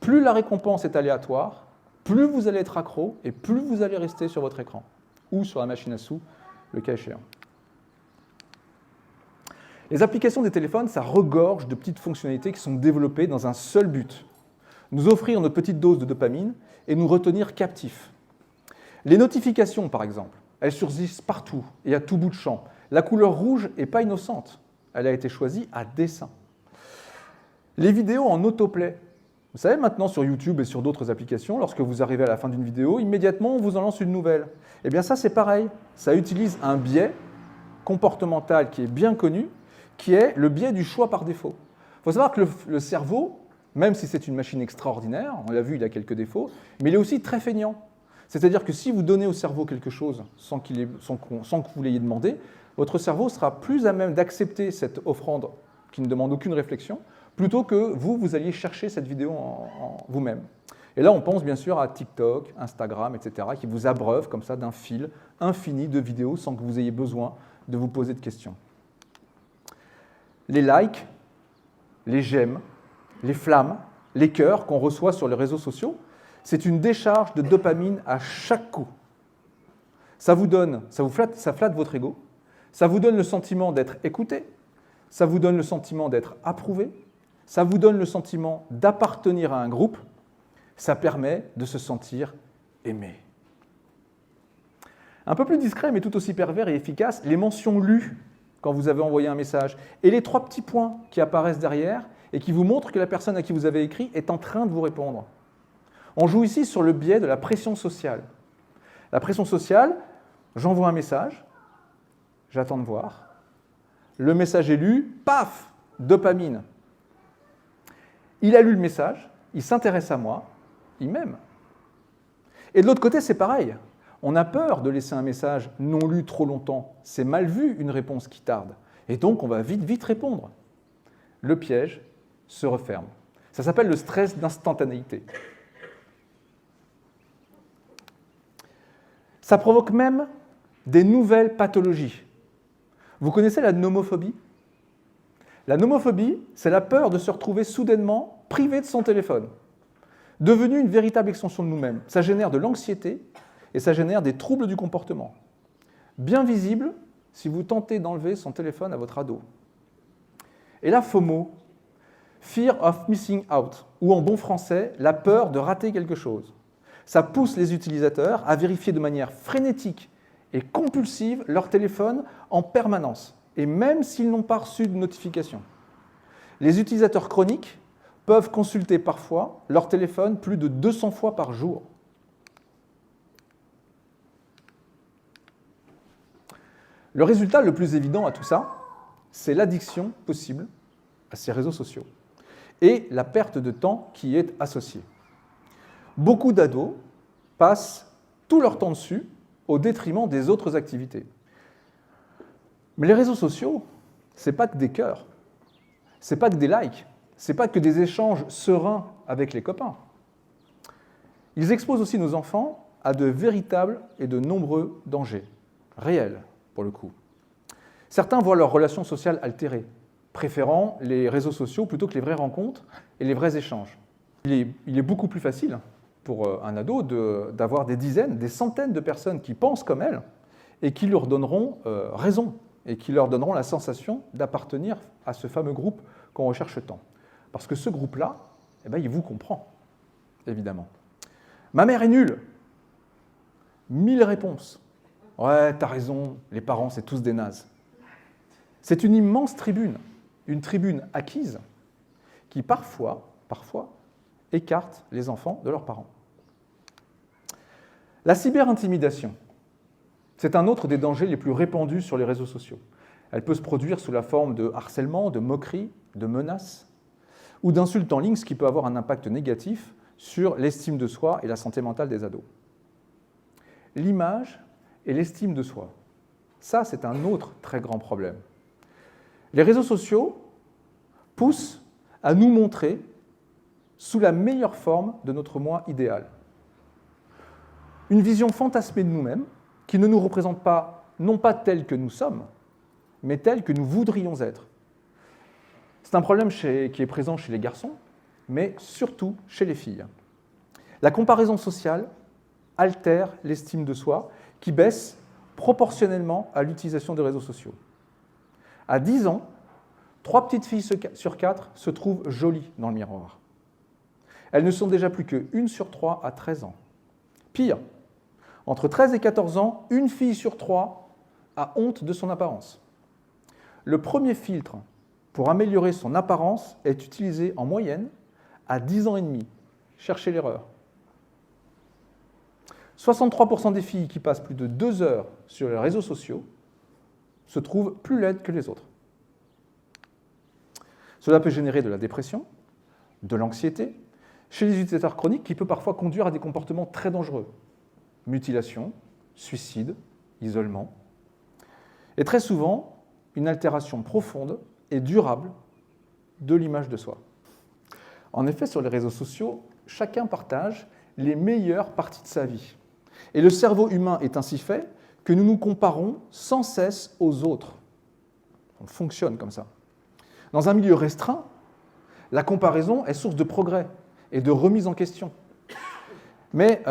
A: Plus la récompense est aléatoire, plus vous allez être accro et plus vous allez rester sur votre écran ou sur la machine à sous, le cas échéant. Les applications des téléphones, ça regorge de petites fonctionnalités qui sont développées dans un seul but, nous offrir notre petite dose de dopamine et nous retenir captifs. Les notifications, par exemple, elles surgissent partout et à tout bout de champ. La couleur rouge n'est pas innocente, elle a été choisie à dessein. Les vidéos en autoplay. Vous savez, maintenant sur YouTube et sur d'autres applications, lorsque vous arrivez à la fin d'une vidéo, immédiatement on vous en lance une nouvelle. Eh bien ça c'est pareil, ça utilise un biais comportemental qui est bien connu, qui est le biais du choix par défaut. Il faut savoir que le cerveau, même si c'est une machine extraordinaire, on l'a vu, il a quelques défauts, mais il est aussi très feignant. C'est-à-dire que si vous donnez au cerveau quelque chose sans que vous l'ayez demandé, votre cerveau sera plus à même d'accepter cette offrande qui ne demande aucune réflexion, plutôt que vous alliez chercher cette vidéo en vous-même. Et là, on pense bien sûr à TikTok, Instagram, etc., qui vous abreuvent comme ça d'un fil infini de vidéos sans que vous ayez besoin de vous poser de questions. Les likes, les j'aime, les flammes, les cœurs qu'on reçoit sur les réseaux sociaux, c'est une décharge de dopamine à chaque coup. Ça flatte votre ego, ça vous donne le sentiment d'être écouté, ça vous donne le sentiment d'être approuvé, ça vous donne le sentiment d'appartenir à un groupe, ça permet de se sentir aimé. Un peu plus discret, mais tout aussi pervers et efficace, les mentions lues quand vous avez envoyé un message, et les 3 petits points qui apparaissent derrière et qui vous montrent que la personne à qui vous avez écrit est en train de vous répondre. On joue ici sur le biais de la pression sociale. La pression sociale, j'envoie un message, j'attends de voir, le message est lu, paf, dopamine. Il a lu le message, il s'intéresse à moi, il m'aime. Et de l'autre côté, c'est pareil. On a peur de laisser un message non lu trop longtemps. C'est mal vu, une réponse qui tarde. Et donc, on va vite répondre. Le piège se referme. Ça s'appelle le stress d'instantanéité. Ça provoque même des nouvelles pathologies. Vous connaissez la nomophobie ? La nomophobie, c'est la peur de se retrouver soudainement privé de son téléphone, devenu une véritable extension de nous-mêmes. Ça génère de l'anxiété et ça génère des troubles du comportement. Bien visible si vous tentez d'enlever son téléphone à votre ado. Et la FOMO, Fear of Missing Out, ou en bon français, la peur de rater quelque chose. Ça pousse les utilisateurs à vérifier de manière frénétique et compulsive leur téléphone en permanence, et même s'ils n'ont pas reçu de notification. Les utilisateurs chroniques peuvent consulter parfois leur téléphone plus de 200 fois par jour. Le résultat le plus évident à tout ça, c'est l'addiction possible à ces réseaux sociaux et la perte de temps qui y est associée. Beaucoup d'ados passent tout leur temps dessus au détriment des autres activités. Mais les réseaux sociaux, ce n'est pas que des cœurs, ce n'est pas que des likes, ce n'est pas que des échanges sereins avec les copains. Ils exposent aussi nos enfants à de véritables et de nombreux dangers, réels pour le coup. Certains voient leurs relations sociales altérées, préférant les réseaux sociaux plutôt que les vraies rencontres et les vrais échanges. Il est beaucoup plus facile pour un ado d'avoir des dizaines, des centaines de personnes qui pensent comme elle et qui leur donneront raison et qui leur donneront la sensation d'appartenir à ce fameux groupe qu'on recherche tant. Parce que ce groupe-là, eh ben, il vous comprend, évidemment. Ma mère est nulle. 1000 réponses. Ouais, t'as raison, les parents, c'est tous des nazes. C'est une immense tribune, une tribune acquise, qui parfois, écarte les enfants de leurs parents. La cyberintimidation, c'est un autre des dangers les plus répandus sur les réseaux sociaux. Elle peut se produire sous la forme de harcèlement, de moqueries, de menaces, ou d'insultes en ligne, ce qui peut avoir un impact négatif sur l'estime de soi et la santé mentale des ados. L'image et l'estime de soi, ça c'est un autre très grand problème. Les réseaux sociaux poussent à nous montrer sous la meilleure forme de notre moi idéal. Une vision fantasmée de nous-mêmes qui ne nous représente pas non pas tels que nous sommes, mais tels que nous voudrions être. C'est un problème qui est présent chez les garçons, mais surtout chez les filles. La comparaison sociale altère l'estime de soi, qui baisse proportionnellement à l'utilisation des réseaux sociaux. À 10 ans, 3 petites filles sur 4 se trouvent jolies dans le miroir. Elles ne sont déjà plus que 1 sur 3 à 13 ans. Pire, entre 13 et 14 ans, 1 fille sur 3 a honte de son apparence. Le premier filtre pour améliorer son apparence est utilisé en moyenne à 10 ans et demi. Cherchez l'erreur. 63% des filles qui passent plus de 2 heures sur les réseaux sociaux se trouvent plus laides que les autres. Cela peut générer de la dépression, de l'anxiété, chez les utilisateurs chroniques, qui peut parfois conduire à des comportements très dangereux. Mutilation, suicide, isolement. Et très souvent, une altération profonde et durable de l'image de soi. En effet, sur les réseaux sociaux, chacun partage les meilleures parties de sa vie. Et le cerveau humain est ainsi fait que nous nous comparons sans cesse aux autres. On fonctionne comme ça. Dans un milieu restreint, la comparaison est source de progrès et de remise en question. Mais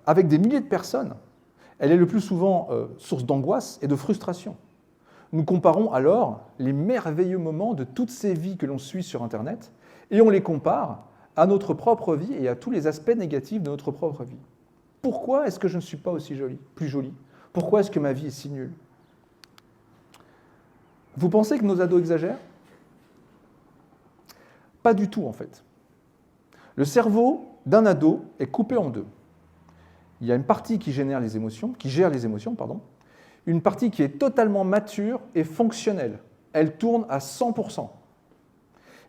A: avec des milliers de personnes, elle est le plus souvent source d'angoisse et de frustration. Nous comparons alors les merveilleux moments de toutes ces vies que l'on suit sur Internet et on les compare à notre propre vie et à tous les aspects négatifs de notre propre vie. Pourquoi est-ce que je ne suis pas aussi jolie, plus jolie? Pourquoi est-ce que ma vie est si nulle? Vous pensez que nos ados exagèrent? Pas du tout, en fait. Le cerveau d'un ado est coupé en deux. Il y a une partie qui gère les émotions, une partie qui est totalement mature et fonctionnelle. Elle tourne à 100%.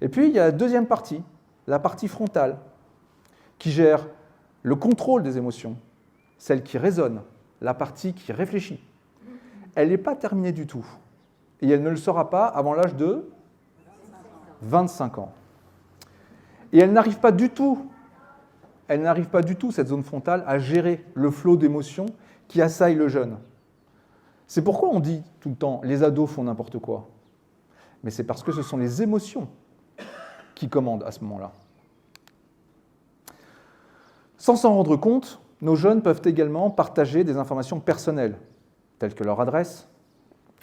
A: Et puis, il y a la deuxième partie, la partie frontale, qui gère le contrôle des émotions, celle qui raisonne, la partie qui réfléchit. Elle n'est pas terminée du tout. Et elle ne le sera pas avant l'âge de 25 ans. Et elle n'arrive pas du tout, cette zone frontale, à gérer le flot d'émotions qui assaille le jeune. C'est pourquoi on dit tout le temps « les ados font n'importe quoi ». Mais c'est parce que ce sont les émotions qui commandent à ce moment-là. Sans s'en rendre compte, nos jeunes peuvent également partager des informations personnelles, telles que leur adresse,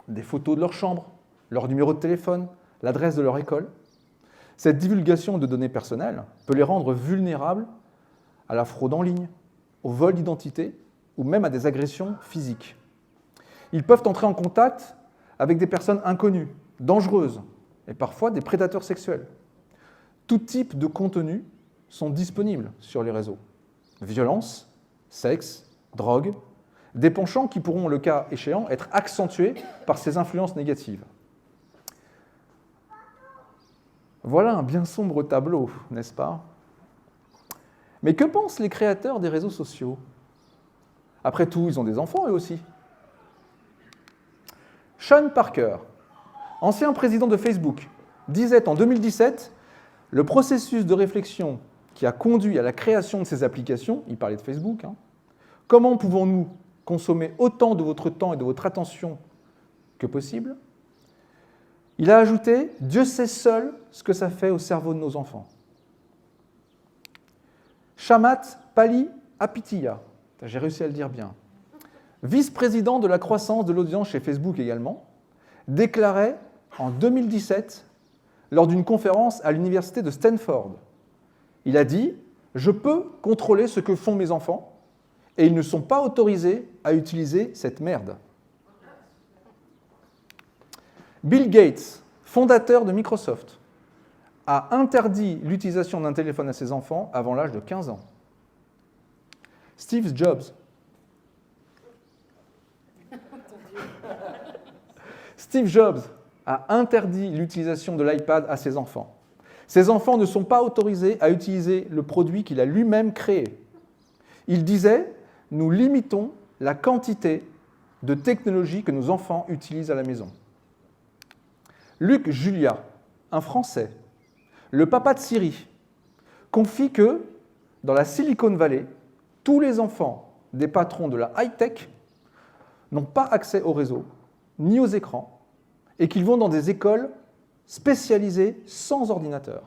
A: des photos de leur chambre, leur numéro de téléphone, l'adresse de leur école. Cette divulgation de données personnelles peut les rendre vulnérables à la fraude en ligne, au vol d'identité ou même à des agressions physiques. Ils peuvent entrer en contact avec des personnes inconnues, dangereuses et parfois des prédateurs sexuels. Tout type de contenus sont disponibles sur les réseaux. Violence, sexe, drogue, des penchants qui pourront, le cas échéant, être accentués par ces influences négatives. Voilà un bien sombre tableau, n'est-ce pas? Mais que pensent les créateurs des réseaux sociaux? Après tout, ils ont des enfants eux aussi. Sean Parker, ancien président de Facebook, disait en 2017 « Le processus de réflexion qui a conduit à la création de ces applications, il parlait de Facebook, comment pouvons-nous consommer autant de votre temps et de votre attention que possible ?» Il a ajouté « Dieu sait seul ce que ça fait au cerveau de nos enfants ». Shamat Palihapitiya, j'ai réussi à le dire bien, vice-président de la croissance de l'audience chez Facebook également, déclarait en 2017, lors d'une conférence à l'université de Stanford, il a dit « Je peux contrôler ce que font mes enfants et ils ne sont pas autorisés à utiliser cette merde ». Bill Gates, fondateur de Microsoft, a interdit l'utilisation d'un téléphone à ses enfants avant l'âge de 15 ans. Steve Jobs a interdit l'utilisation de l'iPad à ses enfants. Ses enfants ne sont pas autorisés à utiliser le produit qu'il a lui-même créé. Il disait « Nous limitons la quantité de technologie que nos enfants utilisent à la maison ». Luc Julia, un Français, le papa de Siri, confie que, dans la Silicon Valley, tous les enfants des patrons de la high-tech n'ont pas accès au réseau, ni aux écrans, et qu'ils vont dans des écoles spécialisées sans ordinateur.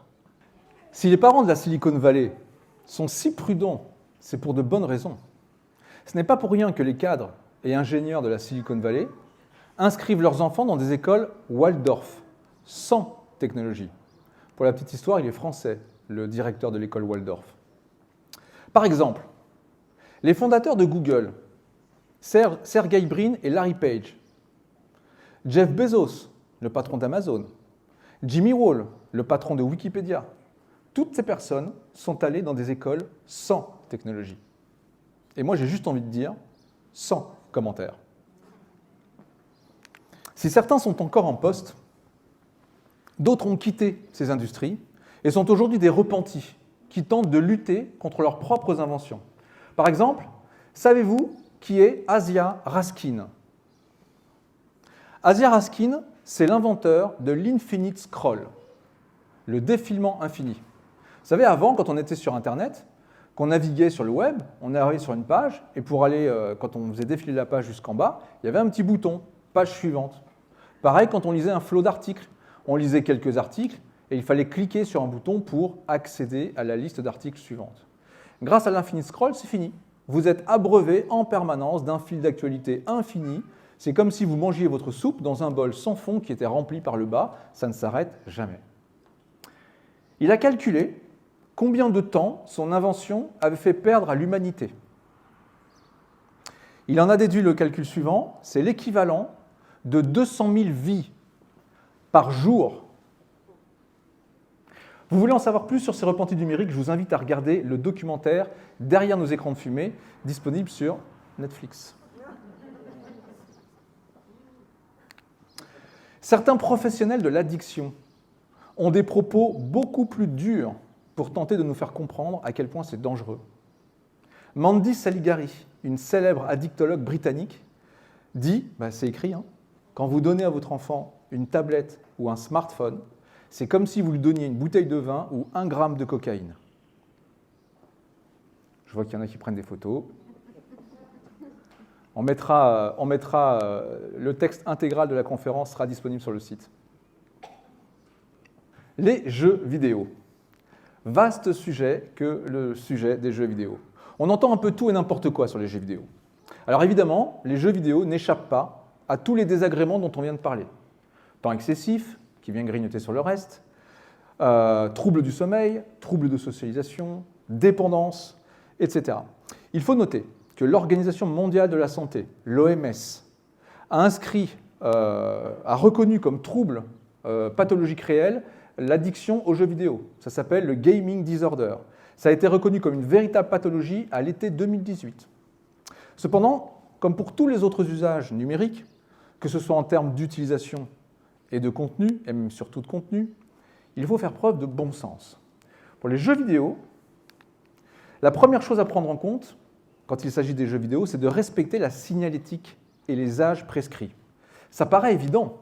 A: Si les parents de la Silicon Valley sont si prudents, c'est pour de bonnes raisons. Ce n'est pas pour rien que les cadres et ingénieurs de la Silicon Valley inscrivent leurs enfants dans des écoles Waldorf, sans technologie. Pour la petite histoire, il est français, le directeur de l'école Waldorf. Par exemple, les fondateurs de Google, Sergey Brin et Larry Page, Jeff Bezos, le patron d'Amazon, Jimmy Wall, le patron de Wikipédia, toutes ces personnes sont allées dans des écoles sans technologie. Et moi, j'ai juste envie de dire, sans commentaire. Si certains sont encore en poste, d'autres ont quitté ces industries et sont aujourd'hui des repentis qui tentent de lutter contre leurs propres inventions. Par exemple, savez-vous qui est Asia Raskin? Asia Raskin, c'est l'inventeur de l'infinite scroll, le défilement infini. Vous savez, avant, quand on était sur Internet, qu'on naviguait sur le web, on arrivait sur une page, et pour aller, quand on faisait défiler la page jusqu'en bas, il y avait un petit bouton, page suivante. Pareil, quand on lisait un flot d'articles, on lisait quelques articles, et il fallait cliquer sur un bouton pour accéder à la liste d'articles suivante. Grâce à l'infinite scroll, c'est fini. Vous êtes abreuvé en permanence d'un fil d'actualité infini. C'est comme si vous mangiez votre soupe dans un bol sans fond qui était rempli par le bas. Ça ne s'arrête jamais. Il a calculé combien de temps son invention avait fait perdre à l'humanité. Il en a déduit le calcul suivant, c'est l'équivalent de 200 000 vies par jour. Vous voulez en savoir plus sur ces repentis numériques, je vous invite à regarder le documentaire « Derrière nos écrans de fumée », disponible sur Netflix. Certains professionnels de l'addiction ont des propos beaucoup plus durs pour tenter de nous faire comprendre à quel point c'est dangereux. Mandy Saligari, une célèbre addictologue britannique, dit, c'est écrit, quand vous donnez à votre enfant une tablette ou un smartphone, c'est comme si vous lui donniez une bouteille de vin ou 1 gramme de cocaïne. Je vois qu'il y en a qui prennent des photos. On mettra le texte intégral de la conférence sera disponible sur le site. Les jeux vidéo. Vaste sujet que le sujet des jeux vidéo. On entend un peu tout et n'importe quoi sur les jeux vidéo. Alors évidemment, les jeux vidéo n'échappent pas à tous les désagréments dont on vient de parler. Temps excessif, qui vient grignoter sur le reste, troubles du sommeil, troubles de socialisation, dépendance, etc. Il faut noter que l'Organisation mondiale de la santé, l'OMS, a reconnu comme trouble pathologique réel l'addiction aux jeux vidéo. Ça s'appelle le gaming disorder. Ça a été reconnu comme une véritable pathologie à l'été 2018. Cependant, comme pour tous les autres usages numériques, que ce soit en termes d'utilisation et de contenu, et même surtout de contenu, il faut faire preuve de bon sens. Pour les jeux vidéo, la première chose à prendre en compte, quand il s'agit des jeux vidéo, c'est de respecter la signalétique et les âges prescrits. Ça paraît évident,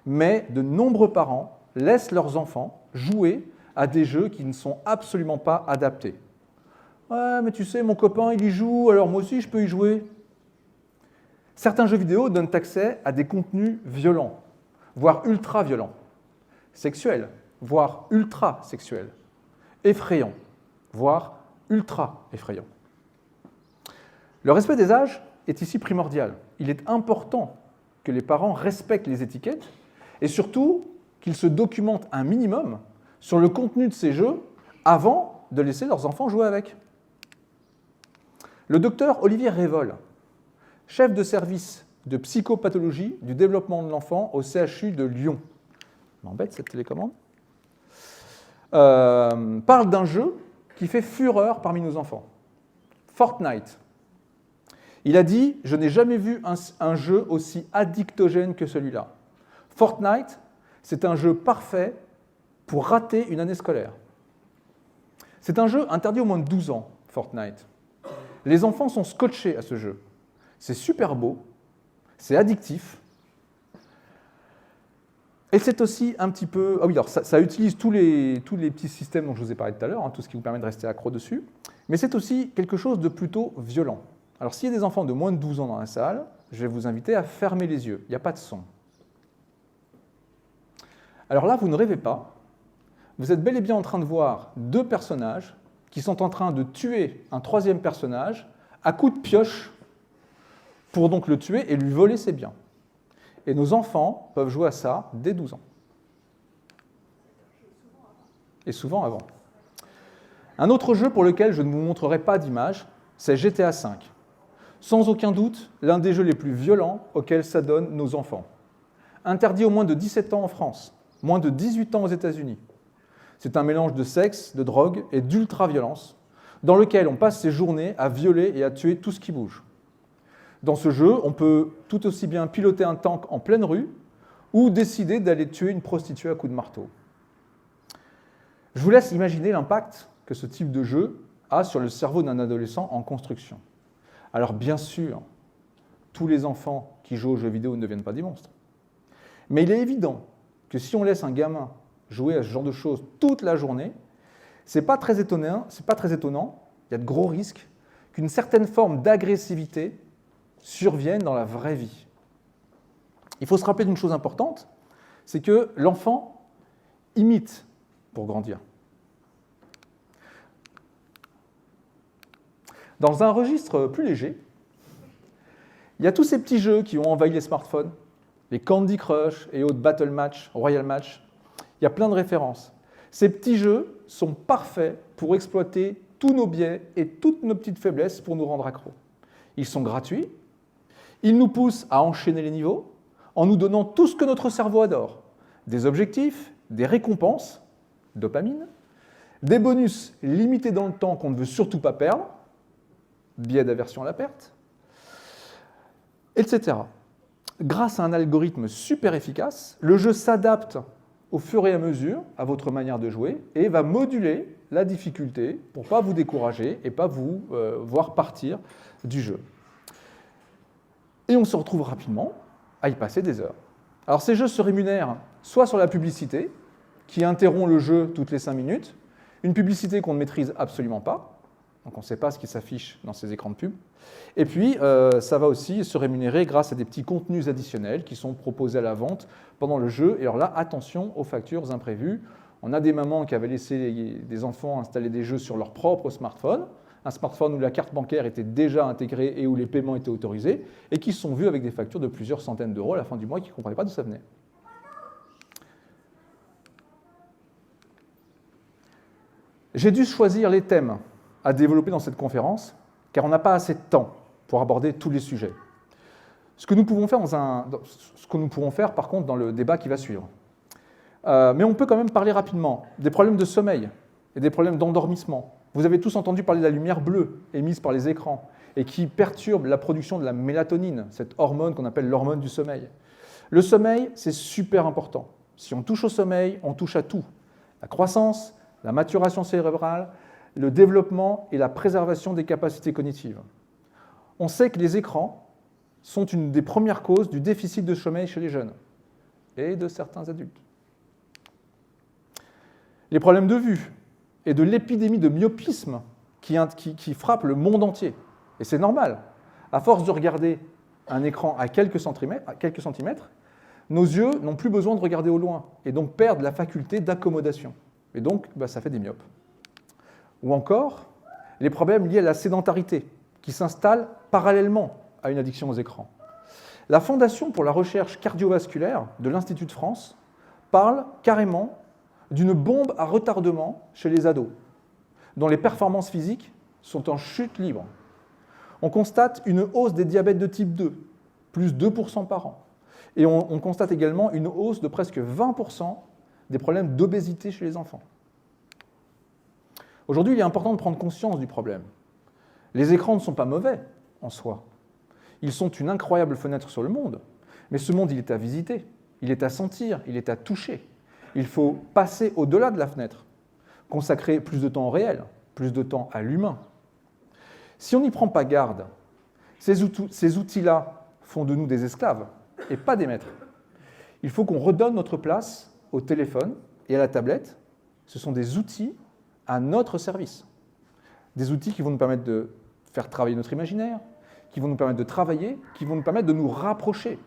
A: mais de nombreux parents laissent leurs enfants jouer à des jeux qui ne sont absolument pas adaptés. « Ouais, mais tu sais, mon copain, il y joue, alors moi aussi, je peux y jouer. » Certains jeux vidéo donnent accès à des contenus violents, voire ultra-violents, sexuels, voire ultra-sexuels, effrayants, voire ultra-effrayants. Le respect des âges est ici primordial. Il est important que les parents respectent les étiquettes et surtout qu'ils se documentent un minimum sur le contenu de ces jeux avant de laisser leurs enfants jouer avec. Le docteur Olivier Révol, chef de service de psychopathologie du développement de l'enfant au CHU de Lyon, m'embête cette télécommande, parle d'un jeu qui fait fureur parmi nos enfants, Fortnite. Il a dit « Je n'ai jamais vu un jeu aussi addictogène que celui-là. Fortnite, c'est un jeu parfait pour rater une année scolaire. » C'est un jeu interdit aux moins de 12 ans, Fortnite. Les enfants sont scotchés à ce jeu. C'est super beau, c'est addictif. Et c'est aussi un petit peu... Ah oui, alors ça utilise tous les petits systèmes dont je vous ai parlé tout à l'heure, tout ce qui vous permet de rester accro dessus. Mais c'est aussi quelque chose de plutôt violent. Alors s'il y a des enfants de moins de 12 ans dans la salle, je vais vous inviter à fermer les yeux. Il n'y a pas de son. Alors là, vous ne rêvez pas. Vous êtes bel et bien en train de voir deux personnages qui sont en train de tuer un troisième personnage à coups de pioche pour donc le tuer et lui voler ses biens. Et nos enfants peuvent jouer à ça dès 12 ans. Et souvent avant. Un autre jeu pour lequel je ne vous montrerai pas d'image, c'est GTA V. Sans aucun doute, l'un des jeux les plus violents auxquels s'adonnent nos enfants. Interdit aux moins de 17 ans en France, moins de 18 ans aux États-Unis. C'est un mélange de sexe, de drogue et d'ultra-violence, dans lequel on passe ses journées à violer et à tuer tout ce qui bouge. Dans ce jeu, on peut tout aussi bien piloter un tank en pleine rue ou décider d'aller tuer une prostituée à coups de marteau. Je vous laisse imaginer l'impact que ce type de jeu a sur le cerveau d'un adolescent en construction. Alors bien sûr, tous les enfants qui jouent aux jeux vidéo ne deviennent pas des monstres. Mais il est évident que si on laisse un gamin jouer à ce genre de choses toute la journée, c'est pas très étonnant, il y a de gros risques qu'une certaine forme d'agressivité survienne dans la vraie vie. Il faut se rappeler d'une chose importante, c'est que l'enfant imite pour grandir. Dans un registre plus léger, il y a tous ces petits jeux qui ont envahi les smartphones, les Candy Crush et autres Battle Match, Royal Match. Il y a plein de références. Ces petits jeux sont parfaits pour exploiter tous nos biais et toutes nos petites faiblesses pour nous rendre accros. Ils sont gratuits, ils nous poussent à enchaîner les niveaux en nous donnant tout ce que notre cerveau adore. Des objectifs, des récompenses, dopamine, des bonus limités dans le temps qu'on ne veut surtout pas perdre, biais d'aversion à la perte, etc. Grâce à un algorithme super efficace, le jeu s'adapte au fur et à mesure à votre manière de jouer et va moduler la difficulté pour ne pas vous décourager et pas vous voir partir du jeu. Et on se retrouve rapidement à y passer des heures. Alors ces jeux se rémunèrent soit sur la publicité, qui interrompt le jeu toutes les 5 minutes, une publicité qu'on ne maîtrise absolument pas, donc on ne sait pas ce qui s'affiche dans ces écrans de pub. Et puis, ça va aussi se rémunérer grâce à des petits contenus additionnels qui sont proposés à la vente pendant le jeu. Et alors là, attention aux factures imprévues. On a des mamans qui avaient laissé des enfants installer des jeux sur leur propre smartphone, un smartphone où la carte bancaire était déjà intégrée et où les paiements étaient autorisés, et qui se sont vus avec des factures de plusieurs centaines d'euros à la fin du mois et qui ne comprenaient pas d'où ça venait. J'ai dû choisir les thèmes à développer dans cette conférence, car on n'a pas assez de temps pour aborder tous les sujets. Ce que nous pourrons faire, par contre, dans le débat qui va suivre. Mais on peut quand même parler rapidement des problèmes de sommeil et des problèmes d'endormissement. Vous avez tous entendu parler de la lumière bleue émise par les écrans et qui perturbe la production de la mélatonine, cette hormone qu'on appelle l'hormone du sommeil. Le sommeil, c'est super important. Si on touche au sommeil, on touche à tout. La croissance, la maturation cérébrale, le développement et la préservation des capacités cognitives. On sait que les écrans sont une des premières causes du déficit de sommeil chez les jeunes et de certains adultes. Les problèmes de vue et de l'épidémie de myopisme qui frappe le monde entier. Et c'est normal. À force de regarder un écran à quelques centimètres, nos yeux n'ont plus besoin de regarder au loin et donc perdent la faculté d'accommodation. Et donc, ça fait des myopes. Ou encore, les problèmes liés à la sédentarité, qui s'installent parallèlement à une addiction aux écrans. La Fondation pour la recherche cardiovasculaire de l'Institut de France parle carrément d'une bombe à retardement chez les ados, dont les performances physiques sont en chute libre. On constate une hausse des diabètes de type 2, plus 2% par an. Et on constate également une hausse de presque 20% des problèmes d'obésité chez les enfants. Aujourd'hui, il est important de prendre conscience du problème. Les écrans ne sont pas mauvais en soi. Ils sont une incroyable fenêtre sur le monde. Mais ce monde, il est à visiter, il est à sentir, il est à toucher. Il faut passer au-delà de la fenêtre, consacrer plus de temps au réel, plus de temps à l'humain. Si on n'y prend pas garde, ces outils-là font de nous des esclaves et pas des maîtres. Il faut qu'on redonne notre place au téléphone et à la tablette. Ce sont des outils à notre service. Des outils qui vont nous permettre de faire travailler notre imaginaire, qui vont nous permettre de travailler, qui vont nous permettre de nous rapprocher.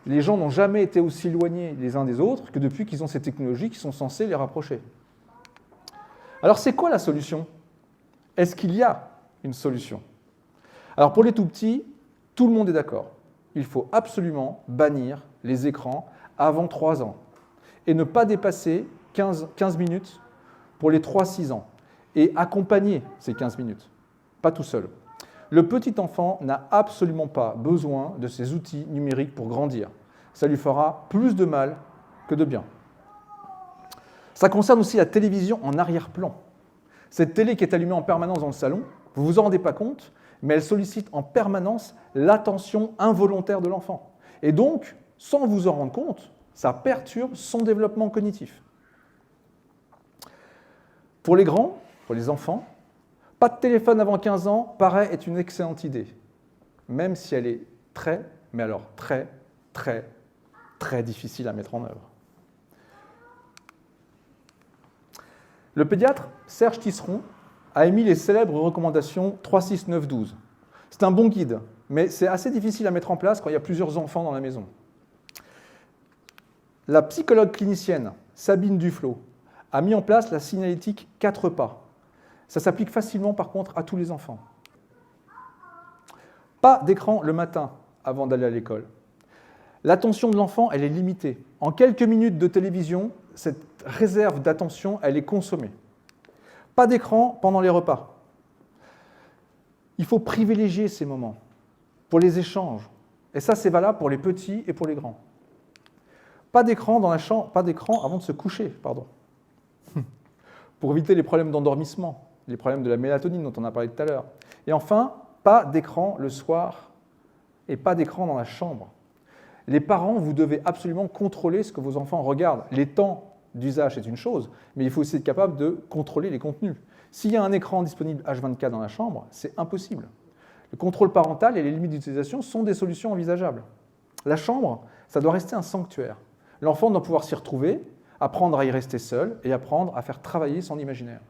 A: Les gens n'ont jamais été aussi éloignés les uns des autres que depuis qu'ils ont ces technologies qui sont censées les rapprocher. Alors c'est quoi la solution? Est-ce qu'il y a une solution? Alors pour les tout-petits, tout le monde est d'accord. Il faut absolument bannir les écrans avant 3 ans et ne pas dépasser 15 minutes pour les 3-6 ans et accompagner ces 15 minutes, pas tout seul. Le petit enfant n'a absolument pas besoin de ces outils numériques pour grandir. Ça lui fera plus de mal que de bien. Ça concerne aussi la télévision en arrière-plan. Cette télé qui est allumée en permanence dans le salon, vous ne vous en rendez pas compte, mais elle sollicite en permanence l'attention involontaire de l'enfant. Et donc, sans vous en rendre compte, ça perturbe son développement cognitif. Pour les grands, pour les enfants, pas de téléphone avant 15 ans paraît être une excellente idée, même si elle est très, mais alors très, très, très difficile à mettre en œuvre. Le pédiatre Serge Tisseron a émis les célèbres recommandations 3-6-9-12. C'est un bon guide, mais c'est assez difficile à mettre en place quand il y a plusieurs enfants dans la maison. La psychologue clinicienne Sabine Duflo a mis en place la signalétique 4 pas. Ça s'applique facilement par contre à tous les enfants. Pas d'écran le matin avant d'aller à l'école. L'attention de l'enfant, elle est limitée. En quelques minutes de télévision, cette réserve d'attention, elle est consommée. Pas d'écran pendant les repas. Il faut privilégier ces moments pour les échanges. Et ça, c'est valable pour les petits et pour les grands. Pas d'écran dans la chambre, pas d'écran avant de se coucher, pardon. Pour éviter les problèmes d'endormissement, les problèmes de la mélatonine dont on a parlé tout à l'heure. Et enfin, pas d'écran le soir et pas d'écran dans la chambre. Les parents, vous devez absolument contrôler ce que vos enfants regardent. Les temps d'usage, c'est une chose, mais il faut aussi être capable de contrôler les contenus. S'il y a un écran disponible H24 dans la chambre, c'est impossible. Le contrôle parental et les limites d'utilisation sont des solutions envisageables. La chambre, ça doit rester un sanctuaire. L'enfant doit pouvoir s'y retrouver, apprendre à y rester seul et apprendre à faire travailler son imaginaire.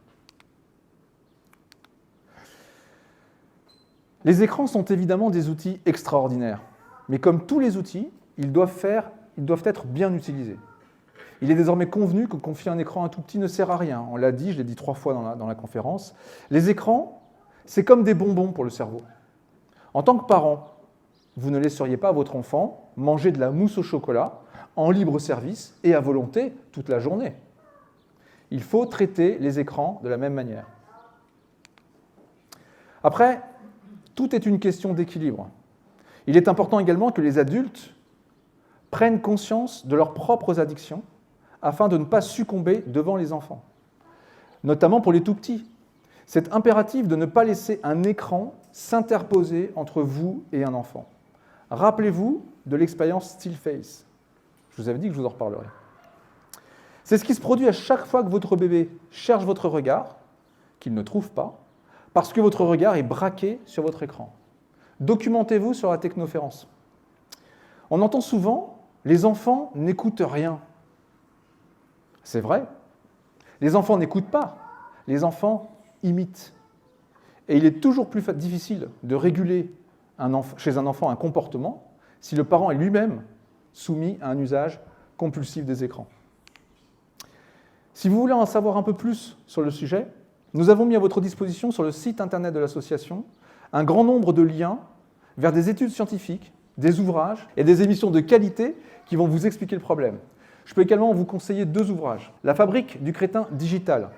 A: Les écrans sont évidemment des outils extraordinaires, mais comme tous les outils, ils doivent être bien utilisés. Il est désormais convenu que confier un écran à un tout petit ne sert à rien. On l'a dit, je l'ai dit 3 fois dans la conférence. Les écrans, c'est comme des bonbons pour le cerveau. En tant que parent, vous ne laisseriez pas votre enfant manger de la mousse au chocolat en libre service et à volonté toute la journée. Il faut traiter les écrans de la même manière. Après, tout est une question d'équilibre. Il est important également que les adultes prennent conscience de leurs propres addictions afin de ne pas succomber devant les enfants, notamment pour les tout-petits. C'est impératif de ne pas laisser un écran s'interposer entre vous et un enfant. Rappelez-vous de l'expérience Stillface. Je vous avais dit que je vous en reparlerai. C'est ce qui se produit à chaque fois que votre bébé cherche votre regard, qu'il ne trouve pas, parce que votre regard est braqué sur votre écran. Documentez-vous sur la technoférence. On entend souvent « les enfants n'écoutent rien ». C'est vrai. Les enfants n'écoutent pas, les enfants imitent. Et il est toujours plus difficile de réguler chez un enfant un comportement si le parent est lui-même soumis à un usage compulsif des écrans. Si vous voulez en savoir un peu plus sur le sujet, nous avons mis à votre disposition sur le site internet de l'association un grand nombre de liens vers des études scientifiques, des ouvrages et des émissions de qualité qui vont vous expliquer le problème. Je peux également vous conseiller 2 ouvrages. La fabrique du crétin digital,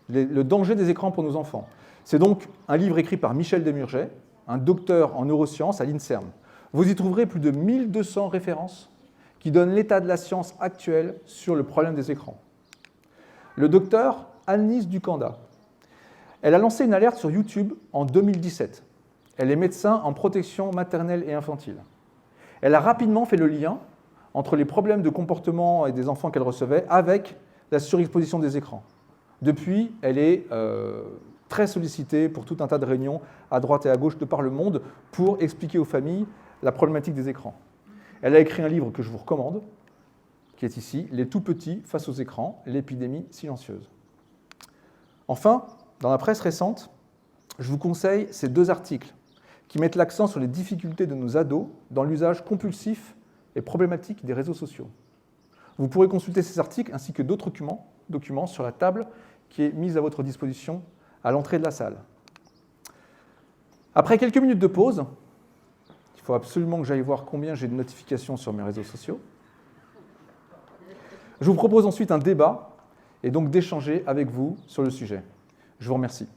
A: le danger des écrans pour nos enfants. C'est donc un livre écrit par Michel Desmurget, un docteur en neurosciences à l'INSERM. Vous y trouverez plus de 1200 références qui donnent l'état de la science actuelle sur le problème des écrans. Le docteur Annelise Ducanda, elle a lancé une alerte sur YouTube en 2017. Elle est médecin en protection maternelle et infantile. Elle a rapidement fait le lien entre les problèmes de comportement et des enfants qu'elle recevait avec la surexposition des écrans. Depuis, elle est très sollicitée pour tout un tas de réunions à droite et à gauche de par le monde pour expliquer aux familles la problématique des écrans. Elle a écrit un livre que je vous recommande, qui est ici, « Les tout-petits face aux écrans, l'épidémie silencieuse ». Enfin, dans la presse récente, je vous conseille ces 2 articles qui mettent l'accent sur les difficultés de nos ados dans l'usage compulsif et problématique des réseaux sociaux. Vous pourrez consulter ces articles ainsi que d'autres documents sur la table qui est mise à votre disposition à l'entrée de la salle. Après quelques minutes de pause, il faut absolument que j'aille voir combien j'ai de notifications sur mes réseaux sociaux. Je vous propose ensuite un débat et donc d'échanger avec vous sur le sujet. Je vous remercie.